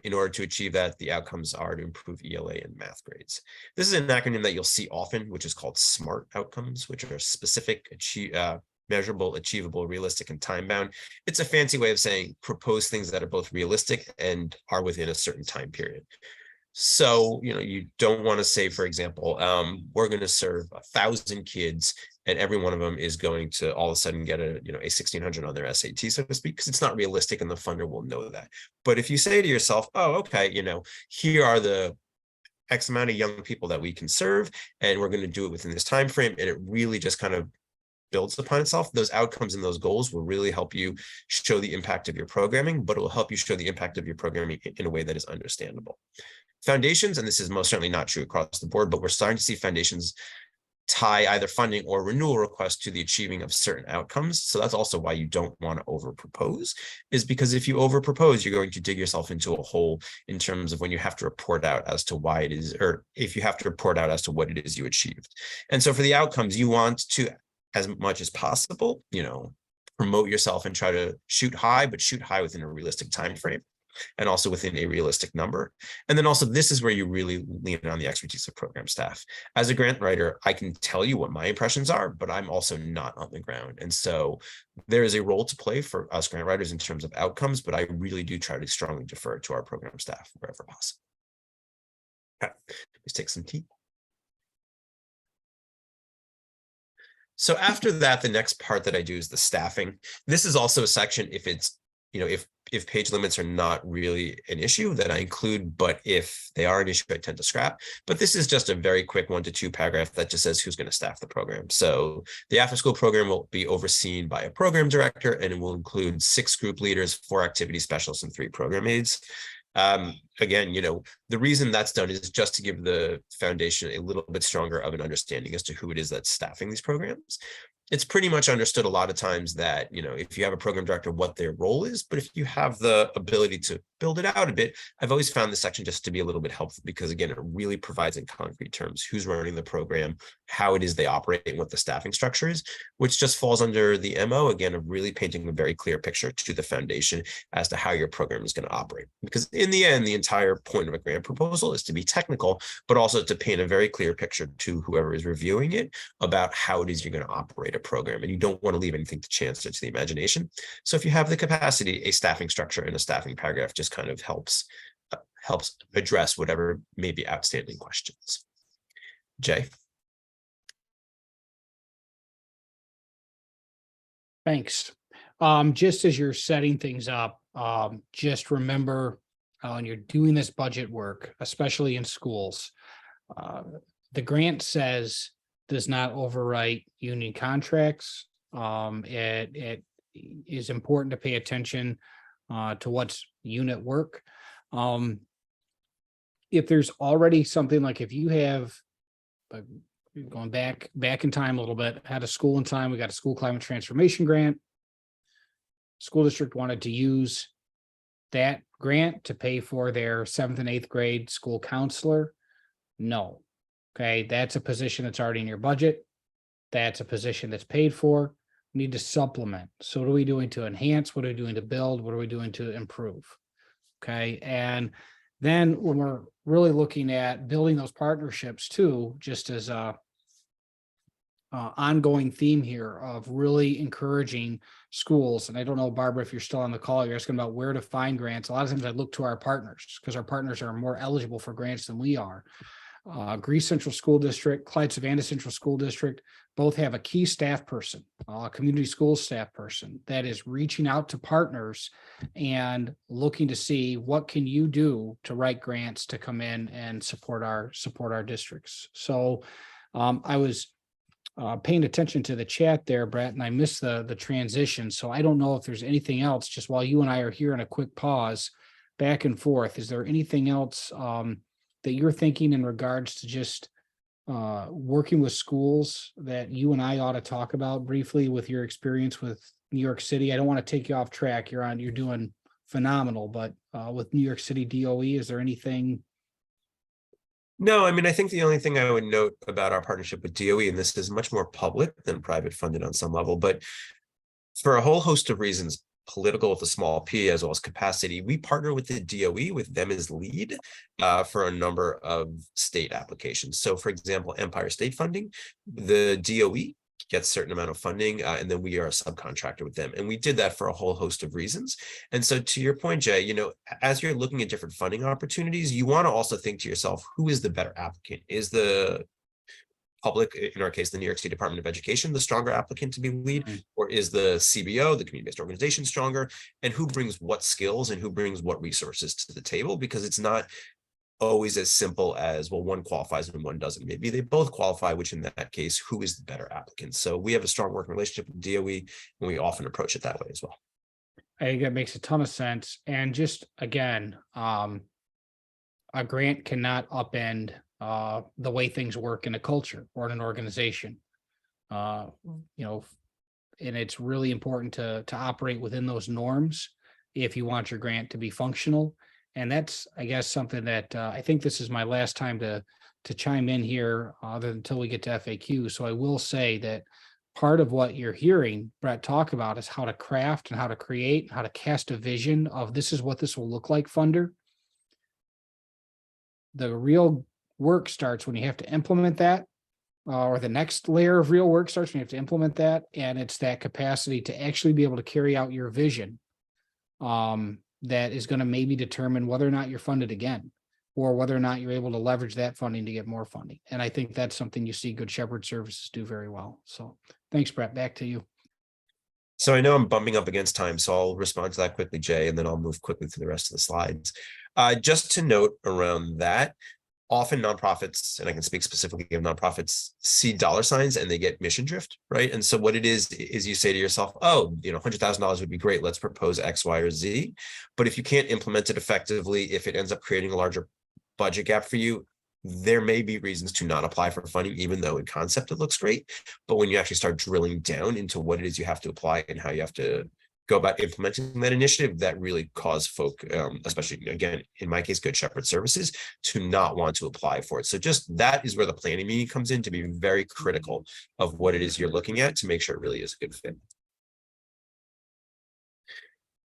In order to achieve that, the outcomes are to improve ELA and math grades. This is an acronym that you'll see often, which is called SMART outcomes, which are specific, measurable, achievable, realistic, and time-bound. It's a fancy way of saying propose things that are both realistic and are within a certain time period. So, you don't want to say, for example, we're going to serve 1,000 kids and every one of them is going to all of a sudden get a 1,600 on their SAT, so to speak, because it's not realistic and the funder will know that. But if you say to yourself, oh, okay, here are the X amount of young people that we can serve, and we're going to do it within this time frame, and it really just kind of builds upon itself, those outcomes and those goals will really help you show the impact of your programming, but it will help you show the impact of your programming in a way that is understandable. Foundations, and this is most certainly not true across the board, but we're starting to see foundations tie either funding or renewal requests to the achieving of certain outcomes. So that's also why you don't want to over propose, is because if you over propose, you're going to dig yourself into a hole in terms of when you have to report out as to why it is, or if you have to report out as to what it is you achieved. And so for the outcomes, you want to, as much as possible, promote yourself and try to shoot high, but shoot high within a realistic time frame, and also within a realistic number. And then also, this is where you really lean on the expertise of program staff. As a grant writer, I can tell you what my impressions are, but I'm also not on the ground. And so there is a role to play for us grant writers in terms of outcomes, but I really do try to strongly defer to our program staff wherever possible. Okay, let's take some tea. So after that, the next part that I do is the staffing. This is also a section if it's, if page limits are not really an issue that I include, but if they are an issue, I tend to scrap. But this is just a very quick 1 to 2 paragraph that just says who's going to staff the program. So the after school program will be overseen by a program director, and it will include 6 group leaders, 4 activity specialists, and 3 program aides. Again, the reason that's done is just to give the foundation a little bit stronger of an understanding as to who it is that's staffing these programs. It's pretty much understood a lot of times that, if you have a program director, what their role is, but if you have the ability to build it out a bit, I've always found this section just to be a little bit helpful because, again, it really provides in concrete terms who's running the program, how it is they operate, and what the staffing structure is, which just falls under the MO, again, of really painting a very clear picture to the foundation as to how your program is going to operate. Because in the end, the entire point of a grant proposal is to be technical, but also to paint a very clear picture to whoever is reviewing it about how it is you're going to operate a program, and you don't want to leave anything to chance or to the imagination. So if you have the capacity, a staffing structure and a staffing paragraph just kind of helps address whatever may be outstanding questions. Jay. Thanks. Just as you're setting things up, just remember when you're doing this budget work, especially in schools, the grant says does not overwrite union contracts. It is important to pay attention to what's unit work. If there's already something like if you have, going back in time a little bit, had a school in time, we got a school climate transformation grant. School district wanted to use that grant to pay for their 7th and 8th grade school counselor. No. Okay, that's a position that's already in your budget. That's a position that's paid for. We need to supplement. So what are we doing to enhance? What are we doing to build? What are we doing to improve? Okay, and then when we're really looking at building those partnerships too, just as a ongoing theme here of really encouraging schools. And I don't know, Barbara, if you're still on the call, you're asking about where to find grants. A lot of times I look to our partners because our partners are more eligible for grants than we are. Greece Central School District, Clyde Savannah Central School District, both have a key staff person, a community school staff person that is reaching out to partners and looking to see what can you do to write grants to come in and support our districts. So I was paying attention to the chat there, Bret, and I missed the transition. So I don't know if there's anything else, just while you and I are here in a quick pause back and forth. Is there anything else that you're thinking in regards to just working with schools that you and I ought to talk about briefly with your experience with New York City? I don't want to take you off track. You're doing phenomenal, but with New York City DOE, is there anything? No, I mean, I think the only thing I would note about our partnership with DOE, and this is much more public than private funded on some level, but for a whole host of reasons, political with a small p as well as capacity, we partner with the DOE with them as lead for a number of state applications. So for example, Empire State funding, the DOE gets a certain amount of funding and then we are a subcontractor with them. And we did that for a whole host of reasons. And so to your point, Jay, you know, as you're looking at different funding opportunities, you want to also think to yourself, who is the better applicant? Is the public, in our case, the New York City Department of Education, the stronger applicant to be lead, or is the CBO, the community-based organization, stronger? And who brings what skills and who brings what resources to the table? Because it's not always as simple as, well, one qualifies and one doesn't. Maybe they both qualify, which in that case, who is the better applicant? So we have a strong working relationship with DOE, and we often approach it that way as well. I think that makes a ton of sense. And just again, a grant cannot upend the way things work in a culture or in an organization. You know, and it's really important to operate within those norms if you want your grant to be functional. And that's, I guess, something that I think this is my last time to chime in here until we get to FAQ. So I will say that part of what you're hearing Bret talk about is how to craft and how to create, how to cast a vision of this is what this will look like, funder. The real work starts when you have to implement that, or the next layer of real work starts when you have to implement that. And it's that capacity to actually be able to carry out your vision that is going to maybe determine whether or not you're funded again, or whether or not you're able to leverage that funding to get more funding. And I think that's something you see Good Shepherd Services do very well. So thanks, Bret. Back to you. So I know I'm bumping up against time, so I'll respond to that quickly, Jay, and then I'll move quickly through the rest of the slides. Just to note around that, often nonprofits, and I can speak specifically of nonprofits, see dollar signs and they get mission drift, right? And so what it is you say to yourself, oh, you know, $100,000 would be great. Let's propose X, Y, or Z. But if you can't implement it effectively, if it ends up creating a larger budget gap for you, there may be reasons to not apply for funding, even though in concept it looks great. But when you actually start drilling down into what it is you have to apply and how you have to go about implementing that initiative, that really cause folk, especially again, in my case, Good Shepherd Services, to not want to apply for it. So just that is where the planning meeting comes in, to be very critical of what it is you're looking at to make sure it really is a good fit.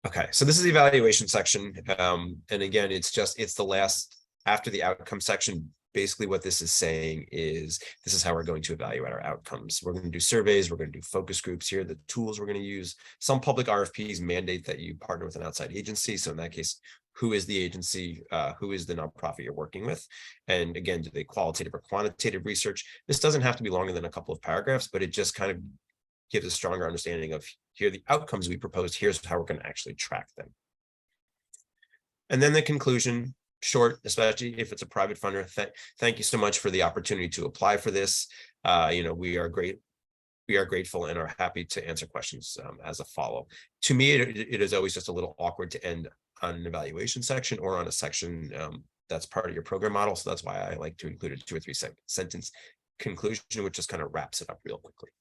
Okay, so this is the evaluation section. And again, it's the last after the outcome section. Basically what this is saying is this is how we're going to evaluate our outcomes. We're going to do surveys. We're going to do focus groups here. The tools we're going to use. Some public RFPs mandate that you partner with an outside agency. So in that case, who is the agency? Who is the nonprofit you're working with? And again, do they qualitative or quantitative research? This doesn't have to be longer than a couple of paragraphs, but it just kind of gives a stronger understanding of here are the outcomes we proposed. Here's how we're going to actually track them. And then the conclusion. Short, especially if it's a private funder. Thank you so much for the opportunity to apply for this. You know, we are grateful and are happy to answer questions as a follow. To me, it is always just a little awkward to end on an evaluation section or on a section that's part of your program model. So that's why I like to include a 2 or 3 sentence conclusion, which just kind of wraps it up real quickly.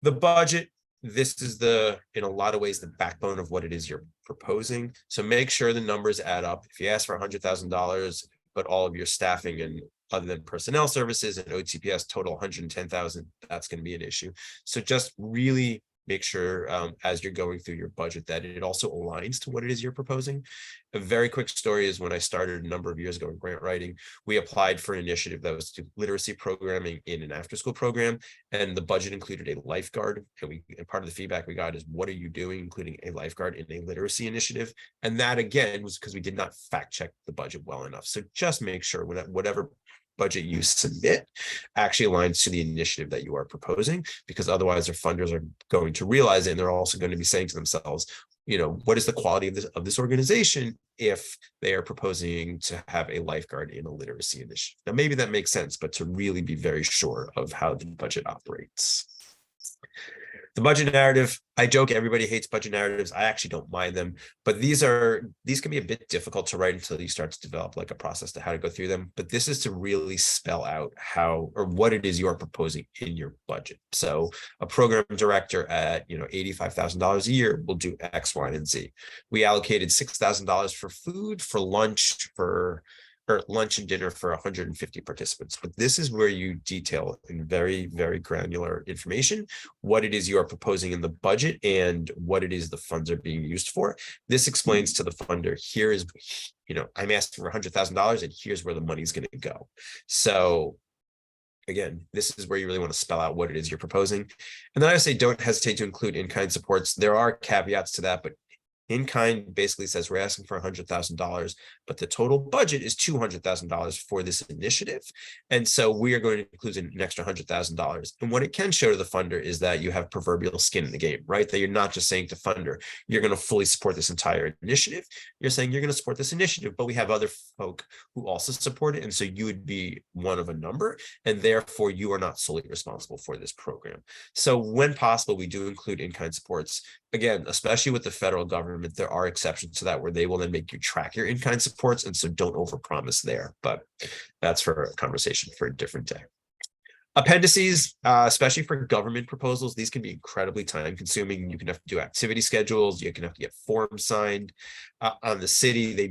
The budget. This is in a lot of ways, the backbone of what it is you're proposing. So make sure the numbers add up. If you ask for $100,000, but all of your staffing and other than personnel services and OTPS total $110,000, that's going to be an issue. So just really make sure as you're going through your budget that it also aligns to what it is you're proposing. A very quick story is when I started a number of years ago in grant writing, we applied for an initiative that was to literacy programming in an after-school program, and the budget included a lifeguard. And part of the feedback we got is, what are you doing, including a lifeguard in a literacy initiative? And that again was because we did not fact check the budget well enough. So just make sure whatever budget you submit actually aligns to the initiative that you are proposing, because otherwise their funders are going to realize it, and they're also going to be saying to themselves, what is the quality of this organization if they are proposing to have a lifeguard in a literacy initiative? Now, maybe that makes sense, but to really be very sure of how the budget operates. The budget narrative, I joke everybody hates budget narratives. I actually don't mind them, but these can be a bit difficult to write until you start to develop like a process to how to go through them. But this is to really spell out how or what it is you are proposing in your budget. So a program director at $85,000 a year will do X, Y, and Z. We allocated $6,000 for food, for lunch, lunch and dinner for 150 participants. But this is where you detail in very, very granular information what it is you are proposing in the budget and what it is the funds are being used for. This explains to the funder, here is, I'm asking for $100,000 and here's where the money's going to go. So again, this is where you really want to spell out what it is you're proposing. And then I say, don't hesitate to include in-kind supports. There are caveats to that, but in-kind basically says we're asking for $100,000, but the total budget is $200,000 for this initiative. And so we are going to include an extra $100,000. And what it can show to the funder is that you have proverbial skin in the game, right? That you're not just saying to funder, you're going to fully support this entire initiative. You're saying you're going to support this initiative, but we have other folk who also support it. And so you would be one of a number, and therefore you are not solely responsible for this program. So when possible, we do include in-kind supports. Again, especially with the federal government, there are exceptions to that where they will then make you track your in-kind supports. And so don't overpromise there, but that's for a conversation for a different day. Appendices, especially for government proposals, these can be incredibly time consuming. You can have to do activity schedules. You can have to get forms signed. On the city, they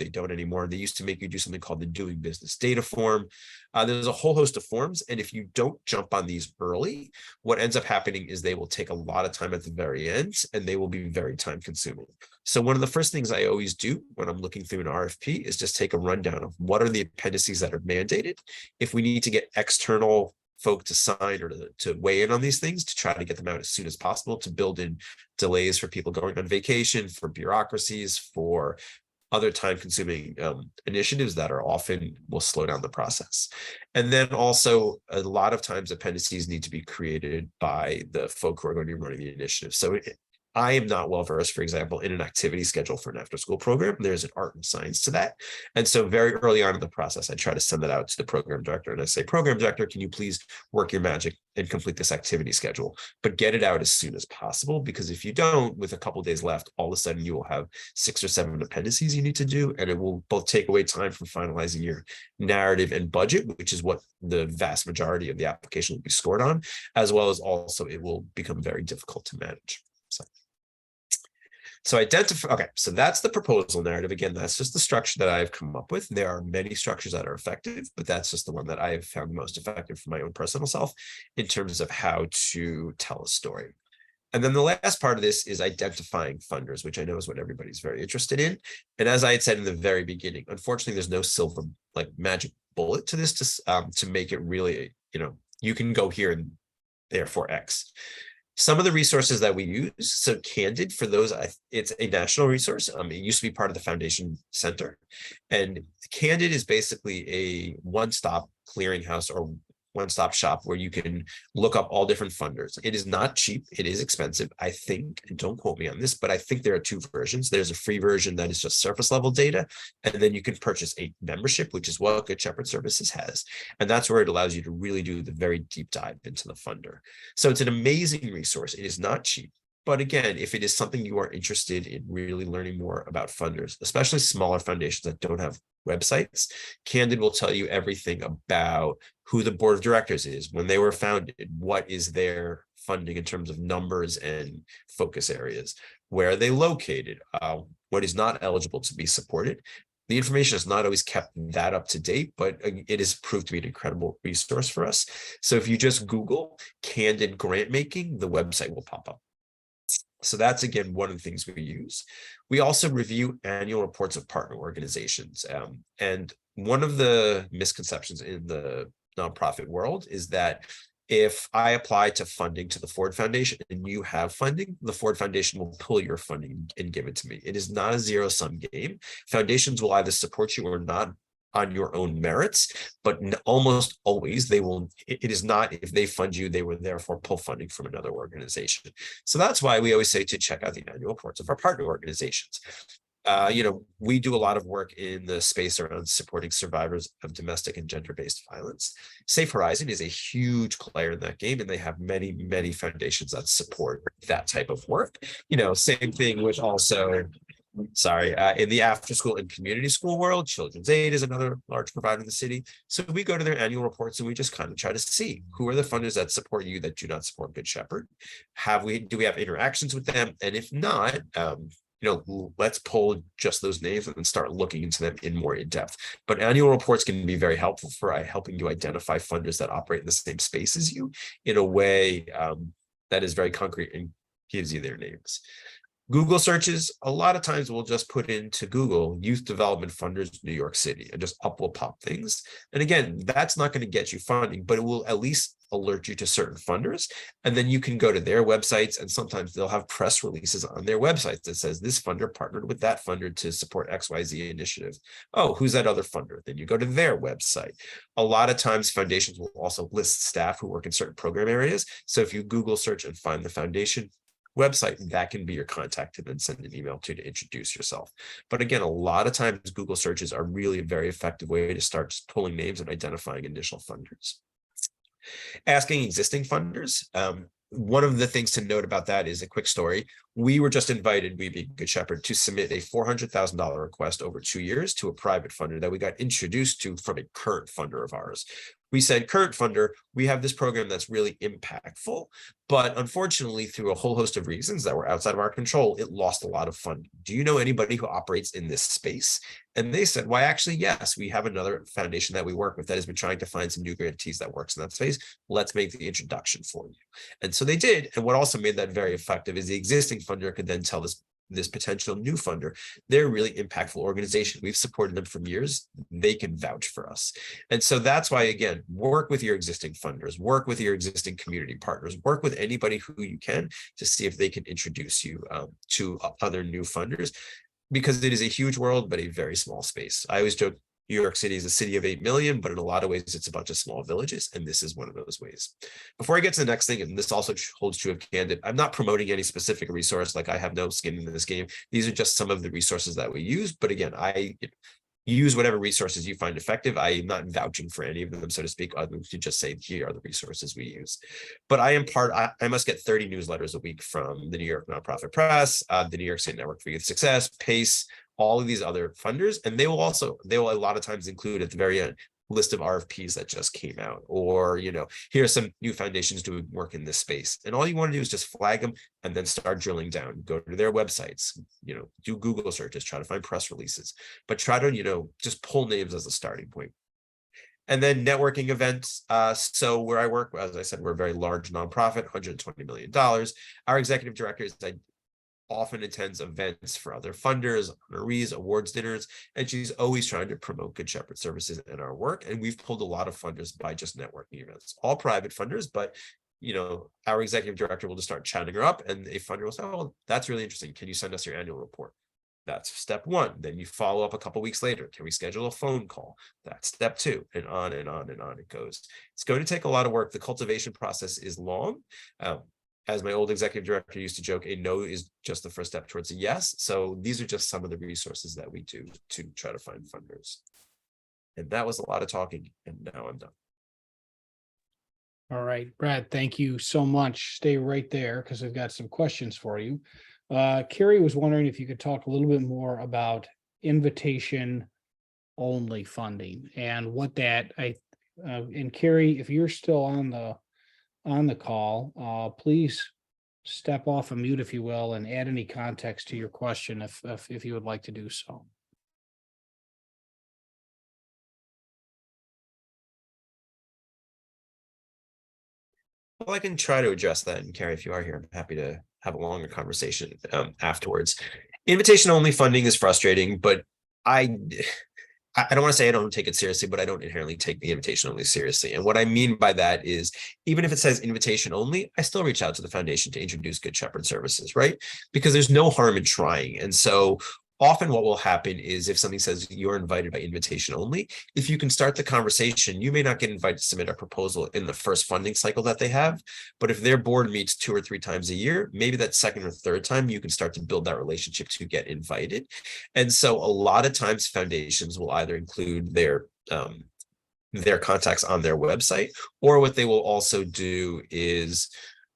don't anymore. They used to make you do something called the doing business data form. There's a whole host of forms. And if you don't jump on these early, what ends up happening is they will take a lot of time at the very end, and they will be very time consuming. So one of the first things I always do when I'm looking through an RFP is just take a rundown of what are the appendices that are mandated. If we need to get external folk to sign or to weigh in on these things, to try to get them out as soon as possible, to build in delays for people going on vacation, for bureaucracies, for other time-consuming initiatives that are often will slow down the process. And then also a lot of times appendices need to be created by the folk who are going to be running the initiative. So I am not well versed, for example, in an activity schedule for an after-school program. There's an art and science to that. And so very early on in the process, I try to send that out to the program director. And I say, program director, can you please work your magic and complete this activity schedule, but get it out as soon as possible? Because if you don't, with a couple of days left, all of a sudden you will have 6 or 7 appendices you need to do. And it will both take away time from finalizing your narrative and budget, which is what the vast majority of the application will be scored on, as well as also it will become very difficult to manage. So identify, okay, so that's the proposal narrative. Again, that's just the structure that I've come up with. There are many structures that are effective, but that's just the one that I have found most effective for my own personal self in terms of how to tell a story. And then the last part of this is identifying funders, which I know is what everybody's very interested in. And as I had said in the very beginning, unfortunately, there's no silver magic bullet to this to make it really, you can go here and therefore X. Some of the resources that we use, so Candid, for those, it's a national resource. It used to be part of the Foundation Center. And Candid is basically a one-stop clearinghouse or one-stop shop where you can look up all different funders. It is not cheap. It is expensive. I think, and don't quote me on this, but I think there are 2 versions. There's a free version that is just surface level data. And then you can purchase a membership, which is what Good Shepherd Services has. And that's where it allows you to really do the very deep dive into the funder. So it's an amazing resource. It is not cheap. But again, if it is something you are interested in really learning more about funders, especially smaller foundations that don't have websites, Candid will tell you everything about who the board of directors is, when they were founded, what is their funding in terms of numbers and focus areas, where are they located, what is not eligible to be supported. The information is not always kept that up to date, but it has proved to be an incredible resource for us. So if you just Google candid grant making, the website will pop up. So that's, again, one of the things we use. We also review annual reports of partner organizations. And one of the misconceptions in the nonprofit world is that if I apply to funding to the Ford Foundation and you have funding, the Ford Foundation will pull your funding and give it to me. It is not a zero-sum game. Foundations will either support you or not on your own merits, but almost always they will. It is not, if they fund you, they will therefore pull funding from another organization. So that's why we always say to check out the annual reports of our partner organizations. We do a lot of work in the space around supporting survivors of domestic and gender-based violence. Safe Horizon is a huge player in that game, and they have many, many foundations that support that type of work. Same thing with also, in the after school and community school world, Children's Aid is another large provider in the city. So we go to their annual reports and we just kind of try to see who are the funders that support you that do not support Good Shepherd. Do we have interactions with them? And if not, let's pull just those names and start looking into them in more in depth. But annual reports can be very helpful for helping you identify funders that operate in the same space as you in a way that is very concrete and gives you their names. Google searches, a lot of times we'll just put into Google Youth Development Funders New York City and just up will pop things. And again, that's not going to get you funding, but it will at least alert you to certain funders. And then you can go to their websites, and sometimes they'll have press releases on their websites that says this funder partnered with that funder to support XYZ initiative. Oh, who's that other funder? Then you go to their website. A lot of times foundations will also list staff who work in certain program areas. So if you Google search and find the foundation website, that can be your contact to then send an email to introduce yourself. But again, a lot of times Google searches are really a very effective way to start just pulling names and identifying initial funders. Asking existing funders. One of the things to note about that is a quick story. We were just invited, we being Good Shepherd, to submit a $400,000 request over 2 years to a private funder that we got introduced to from a current funder of ours. We said, current funder, we have this program that's really impactful, but unfortunately, through a whole host of reasons that were outside of our control, it lost a lot of funding. Do you know anybody who operates in this space? And they said, why, actually, yes, we have another foundation that we work with that has been trying to find some new grantees that works in that space. Let's make the introduction for you. And so they did. And what also made that very effective is the existing funder could then tell this potential new funder, they're a really impactful organization. We've supported them for years. They can vouch for us. And so that's why, again, work with your existing funders, work with your existing community partners, work with anybody who you can to see if they can introduce you to other new funders, because it is a huge world, but a very small space. I always joke, New York City is a city of 8 million, but in a lot of ways, it's a bunch of small villages. And this is one of those ways. Before I get to the next thing, and this also holds true of Candid, I'm not promoting any specific resource. Like, I have no skin in this game. These are just some of the resources that we use. But again, I use whatever resources you find effective. I am not vouching for any of them, so to speak, other than to just say, here are the resources we use. But I must get 30 newsletters a week from the New York Nonprofit Press, the New York State Network for Youth Success, PACE, all of these other funders. And they will a lot of times include at the very end list of RFPs that just came out, or, here are some new foundations doing work in this space. And all you want to do is just flag them and then start drilling down, go to their websites, do Google searches, try to find press releases, but try to, just pull names as a starting point. And then networking events. So where I work, as I said, we're a very large nonprofit, $120 million. Our executive director often attends events for other funders, honorees, awards dinners, and she's always trying to promote Good Shepherd services in our work. And we've pulled a lot of funders by just networking events, all private funders, but our executive director will just start chatting her up, and a funder will say, oh, that's really interesting. Can you send us your annual report? That's step one. Then you follow up a couple weeks later. Can we schedule a phone call? That's step two, and on and on and on it goes. It's going to take a lot of work. The cultivation process is long. As my old executive director used to joke, a no is just the first step towards a yes. So these are just some of the resources that we do to try to find funders. And that was a lot of talking, and now I'm done. All right, Brad, thank you so much. Stay right there because I've got some questions for you. Carrie was wondering if you could talk a little bit more about invitation only funding and what that and Carrie, if you're still on the call, please step off of mute, if you will, and add any context to your question if you would like to do so. Well, I can try to address that. And Carrie, if you are here, I'm happy to have a longer conversation afterwards. Invitation only funding is frustrating, but I don't want to say I don't take it seriously, but I don't inherently take the invitation only seriously. And what I mean by that is, even if it says invitation only, I still reach out to the foundation to introduce Good Shepherd services, right? Because there's no harm in trying. And so often what will happen is if something says you're invited by invitation only, if you can start the conversation, you may not get invited to submit a proposal in the first funding cycle that they have. But if their board meets 2 or 3 times a year, maybe that second or third time, you can start to build that relationship to get invited. And so a lot of times foundations will either include their contacts on their website, or what they will also do is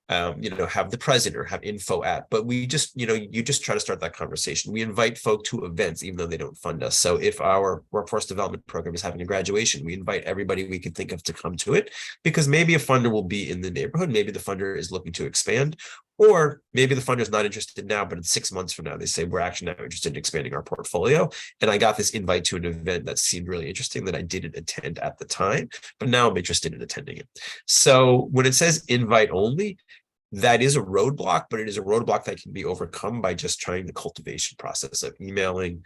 have the president or have info at, but we just, you just try to start that conversation. We invite folk to events, even though they don't fund us. So if our workforce development program is having a graduation, we invite everybody we can think of to come to it, because maybe a funder will be in the neighborhood. Maybe the funder is looking to expand, or maybe the funder is not interested now, but in 6 months from now, they say, we're actually not interested in expanding our portfolio. And I got this invite to an event that seemed really interesting that I didn't attend at the time, but now I'm interested in attending it. So when it says invite only, that is a roadblock, but it is a roadblock that can be overcome by just trying the cultivation process of emailing,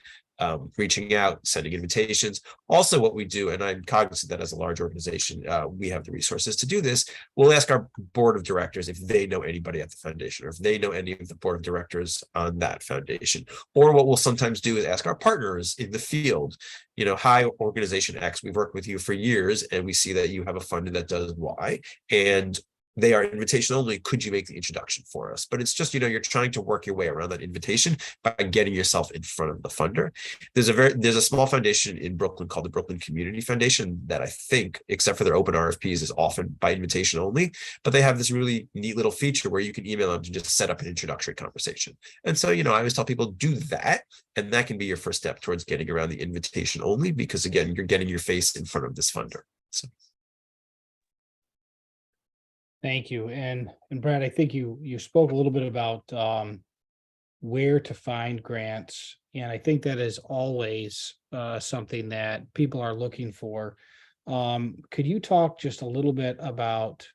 reaching out, sending invitations. Also, what we do, and I'm cognizant that as a large organization, we have the resources to do this. We'll ask our board of directors if they know anybody at the foundation, or if they know any of the board of directors on that foundation. Or what we'll sometimes do is ask our partners in the field, hi, organization X, we've worked with you for years, and we see that you have a fund that does Y, and they are invitation only. Could you make the introduction for us? But it's just, you're trying to work your way around that invitation by getting yourself in front of the funder. There's a small foundation in Brooklyn called the Brooklyn Community Foundation that I think, except for their open RFPs, is often by invitation only, but they have this really neat little feature where you can email them to just set up an introductory conversation. And so, I always tell people, do that. And that can be your first step towards getting around the invitation only, because again, you're getting your face in front of this funder. So. Thank you. And Brad, I think you spoke a little bit about where to find grants. And I think that is always something that people are looking for. Could you talk just a little bit about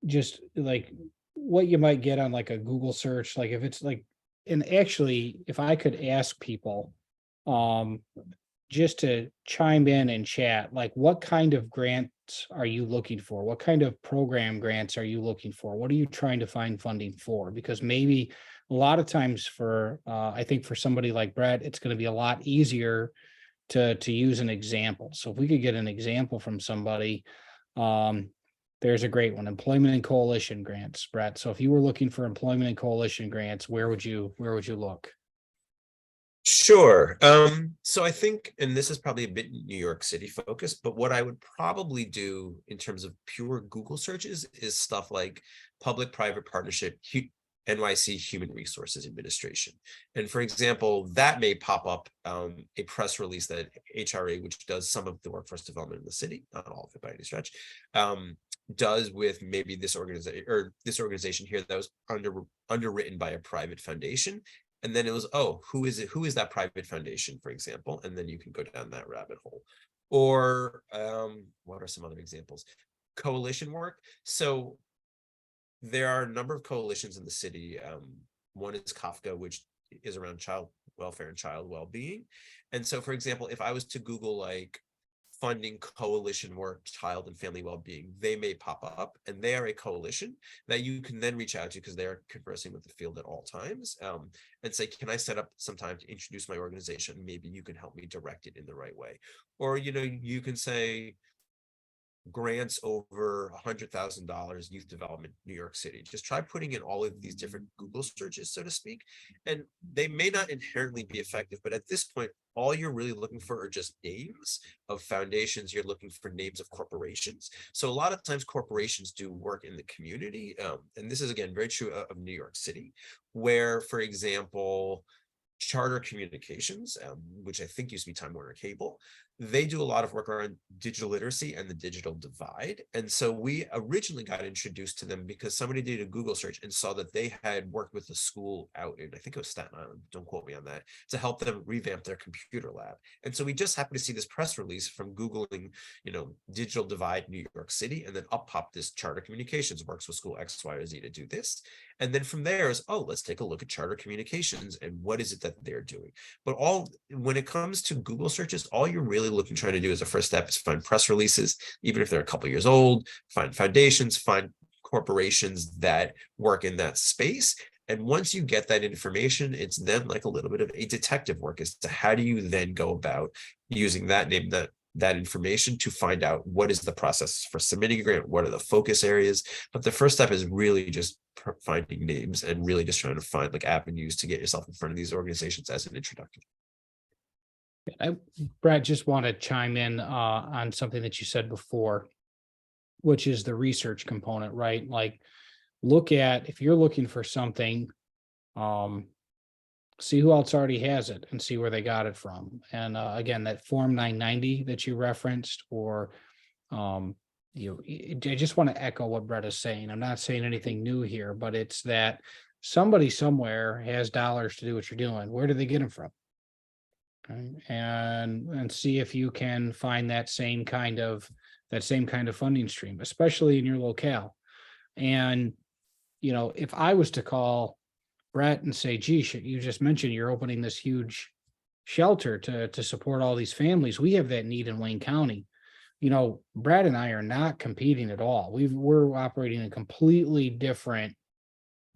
just like what you might get on like a Google search, like if it's like, and actually, if I could ask people just to chime in and chat, like what kind of grants are you looking for? What kind of program grants are you looking for? What are you trying to find funding for? Because maybe a lot of times I think for somebody like Bret, it's going to be a lot easier to use an example. So if we could get an example from somebody, there's a great one, employment and coalition grants, Bret. So if you were looking for employment and coalition grants, where would you look? Sure. So I think, and this is probably a bit New York City focused, but what I would probably do in terms of pure Google searches is stuff like public-private partnership, NYC Human Resources Administration. And for example, that may pop up a press release that HRA, which does some of the workforce development in the city, not all of it by any stretch, does with maybe this organization here that was underwritten by a private foundation. And then it was, who is it? Who is that private foundation, for example? And then you can go down that rabbit hole. Or what are some other examples? Coalition work. So there are a number of coalitions in the city. One is Kafka, which is around child welfare and child well-being. And so, for example, if I was to Google like funding coalition work, child and family well-being, they may pop up, and they are a coalition that you can then reach out to because they're conversing with the field at all times, and say, can I set up some time to introduce my organization? Maybe you can help me direct it in the right way. Or, you can say, grants over $100,000 youth development, New York City. Just try putting in all of these different Google searches, so to speak, and they may not inherently be effective, but at this point, all you're really looking for are just names of foundations. You're looking for names of corporations. So a lot of times corporations do work in the community. And this is, again, very true of New York City, where, for example, Charter Communications, which I think used to be Time Warner Cable, they do a lot of work around digital literacy and the digital divide. And so we originally got introduced to them because somebody did a Google search and saw that they had worked with a school out in, I think it was Staten Island, don't quote me on that, to help them revamp their computer lab. And so we just happened to see this press release from Googling, digital divide New York City, and then up popped this Charter Communications works with school X, Y, or Z to do this. And then from there is, let's take a look at Charter Communications and what is it that they're doing. But when it comes to Google searches, all you're really trying to do as a first step is find press releases, even if they're a couple years old, find foundations, find corporations that work in that space. And once you get that information, it's then like a little bit of a detective work as to how do you then go about using that name, that information to find out what is the process for submitting a grant, what are the focus areas. But the first step is really just finding names and really just trying to find like avenues to get yourself in front of these organizations as an introduction. Brad, just want to chime in on something that you said before, which is the research component, right? Like, if you're looking for something, see who else already has it and see where they got it from. And again, that Form 990 that you referenced, or I just want to echo what Bret is saying. I'm not saying anything new here, but it's that somebody somewhere has dollars to do what you're doing. Where do they get them from? Okay. And see if you can find that same kind of funding stream, especially in your locale. And if I was to call Bret and say, gee, you just mentioned you're opening this huge shelter to support all these families. We have that need in Wayne County. Brad and I are not competing at all. We're operating in completely different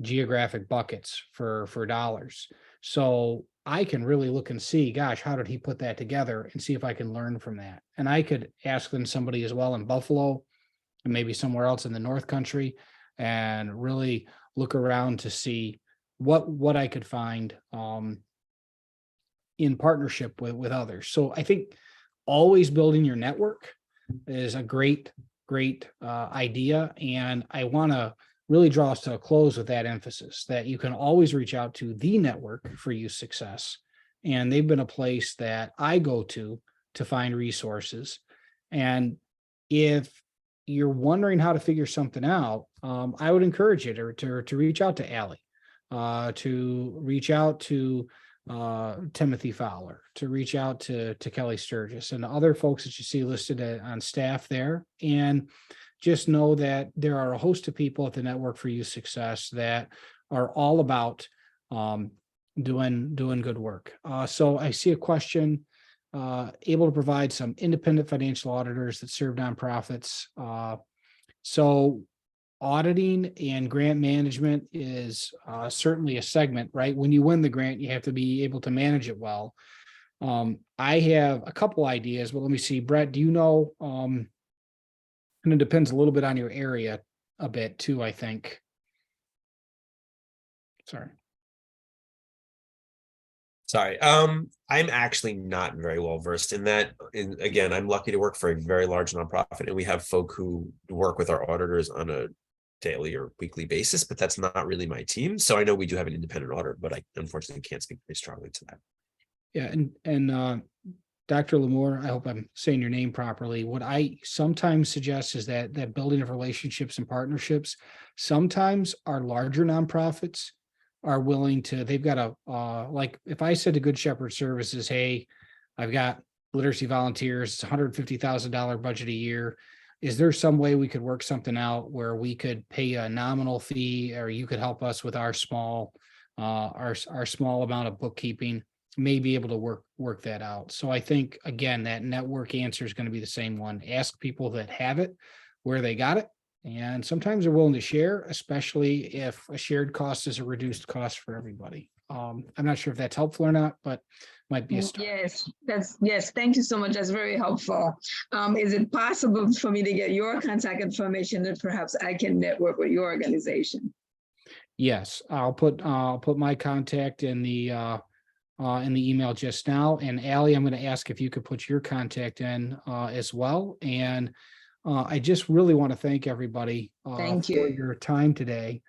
geographic buckets for dollars. So I can really look and see, gosh, how did he put that together, and see if I can learn from that. And I could ask then somebody as well in Buffalo and maybe somewhere else in the North Country and really look around to see what I could find in partnership with others. So I think always building your network is a great idea. And I want to really draw us to a close with that emphasis that you can always reach out to the network for youth success. And they've been a place that I go to find resources. And if you're wondering how to figure something out, I would encourage you to reach out to Allie, to reach out to Timothy Fowler, to reach out to Kelly Sturgis and the other folks that you see listed on staff there. And just know that there are a host of people at the Network for Youth Success that are all about doing good work. So I see a question, able to provide some independent financial auditors that serve nonprofits. So auditing and grant management is certainly a segment, right? When you win the grant, you have to be able to manage it well. I have a couple ideas, but let me see. Bret, do you know, and it depends a little bit on your area a bit too, I think. Sorry. I'm actually not very well versed in that. And again, I'm lucky to work for a very large nonprofit, and we have folk who work with our auditors on a daily or weekly basis, but that's not really my team. So I know we do have an independent auditor, but I unfortunately can't speak very strongly to that. Yeah, and Dr. Lamour, I hope I'm saying your name properly. What I sometimes suggest is that building of relationships and partnerships, sometimes our larger nonprofits are willing to, they've got a, like if I said to Good Shepherd Services, hey, I've got literacy volunteers, it's $150,000 budget a year. Is there some way we could work something out where we could pay a nominal fee, or you could help us with our small amount of bookkeeping? May be able to work that out. So I think, again, that network answer is going to be the same one. Ask people that have it, where they got it. And sometimes they're willing to share, especially if a shared cost is a reduced cost for everybody. I'm not sure if that's helpful or not, but might be a start. Yes. Thank you so much. That's very helpful. Is it possible for me to get your contact information that perhaps I can network with your organization? Yes, I'll put my contact in the email just now. And Allie, I'm going to ask if you could put your contact in as well. And I just really want to thank everybody for your time today.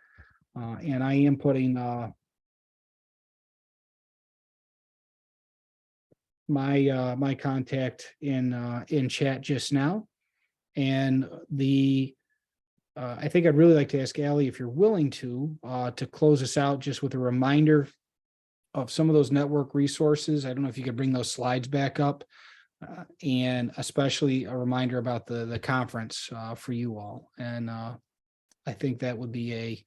And I am putting my contact in chat just now. And I think I'd really like to ask Allie if you're willing to close us out just with a reminder of some of those network resources. I don't know if you could bring those slides back up, and especially a reminder about the conference for you all. And I think that would be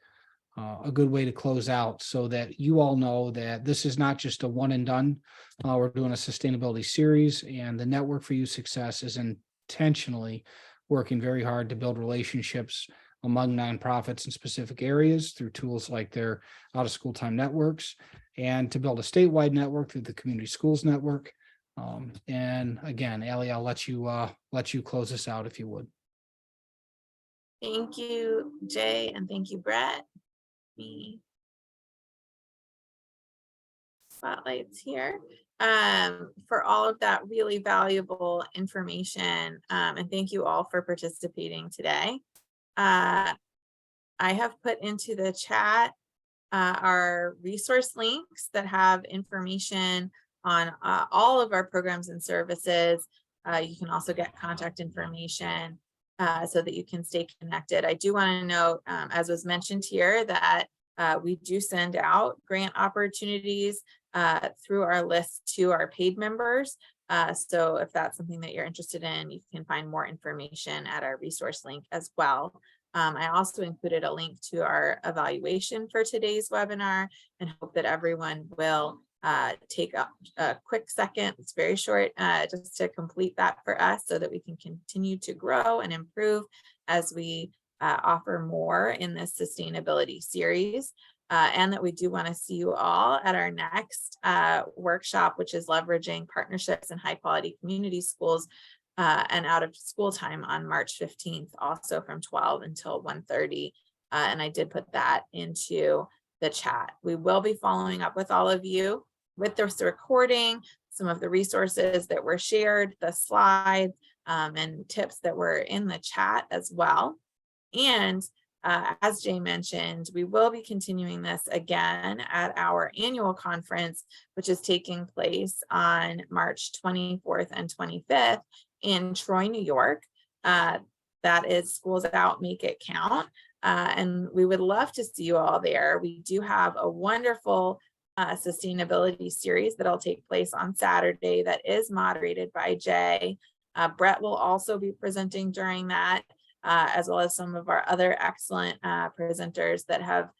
a good way to close out, so that you all know that this is not just a one and done. We're doing a sustainability series, and the Network for You Success is intentionally working very hard to build relationships among nonprofits in specific areas through tools like their out of school time networks, and to build a statewide network through the Community Schools Network. And again, Allie, I'll let you close us out if you would. Thank you, Jay, and thank you, Bret. Me spotlights here for all of that really valuable information, and thank you all for participating today. I have put into the chat our resource links that have information on all of our programs and services. You can also get contact information so that you can stay connected. I do want to note, as was mentioned here, that we do send out grant opportunities through our list to our paid members. So if that's something that you're interested in, you can find more information at our resource link as well. I also included a link to our evaluation for today's webinar, and hope that everyone will take a quick second. It's very short, just to complete that for us, so that we can continue to grow and improve as we offer more in this sustainability series. And that we do want to see you all at our next workshop, which is leveraging partnerships in high quality community schools and out of school time on March 15th, also from 12 until 1:30. And I did put that into the chat. We will be following up with all of you with this recording, some of the resources that were shared, the slides, and tips that were in the chat as well. And as Jay mentioned, we will be continuing this again at our annual conference, which is taking place on March 24th and 25th in Troy, New York. That is Schools Out, Make It Count. And we would love to see you all there. We do have a wonderful sustainability series that'll take place on Saturday that is moderated by Jay. Bret will also be presenting during that, as well as some of our other excellent presenters that have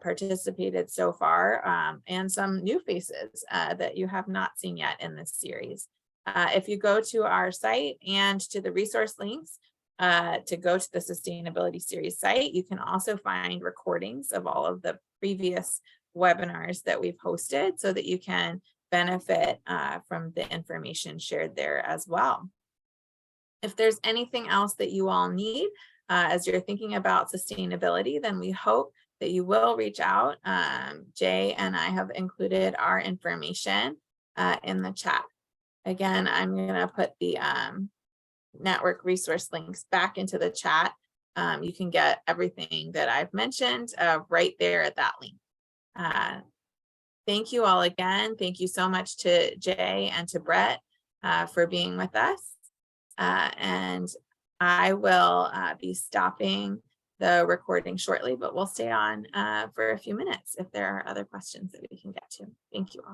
participated so far, and some new faces that you have not seen yet in this series. If you go to our site and to the resource links to go to the sustainability series site, you can also find recordings of all of the previous webinars that we've hosted, so that you can benefit from the information shared there as well. If there's anything else that you all need as you're thinking about sustainability, then we hope that you will reach out. Jay and I have included our information in the chat. Again, I'm going to put the network resource links back into the chat. You can get everything that I've mentioned right there at that link. Thank you all again. Thank you so much to Jay and to Bret for being with us. And I will be stopping the recording shortly, but we'll stay on for a few minutes if there are other questions that we can get to. Thank you all.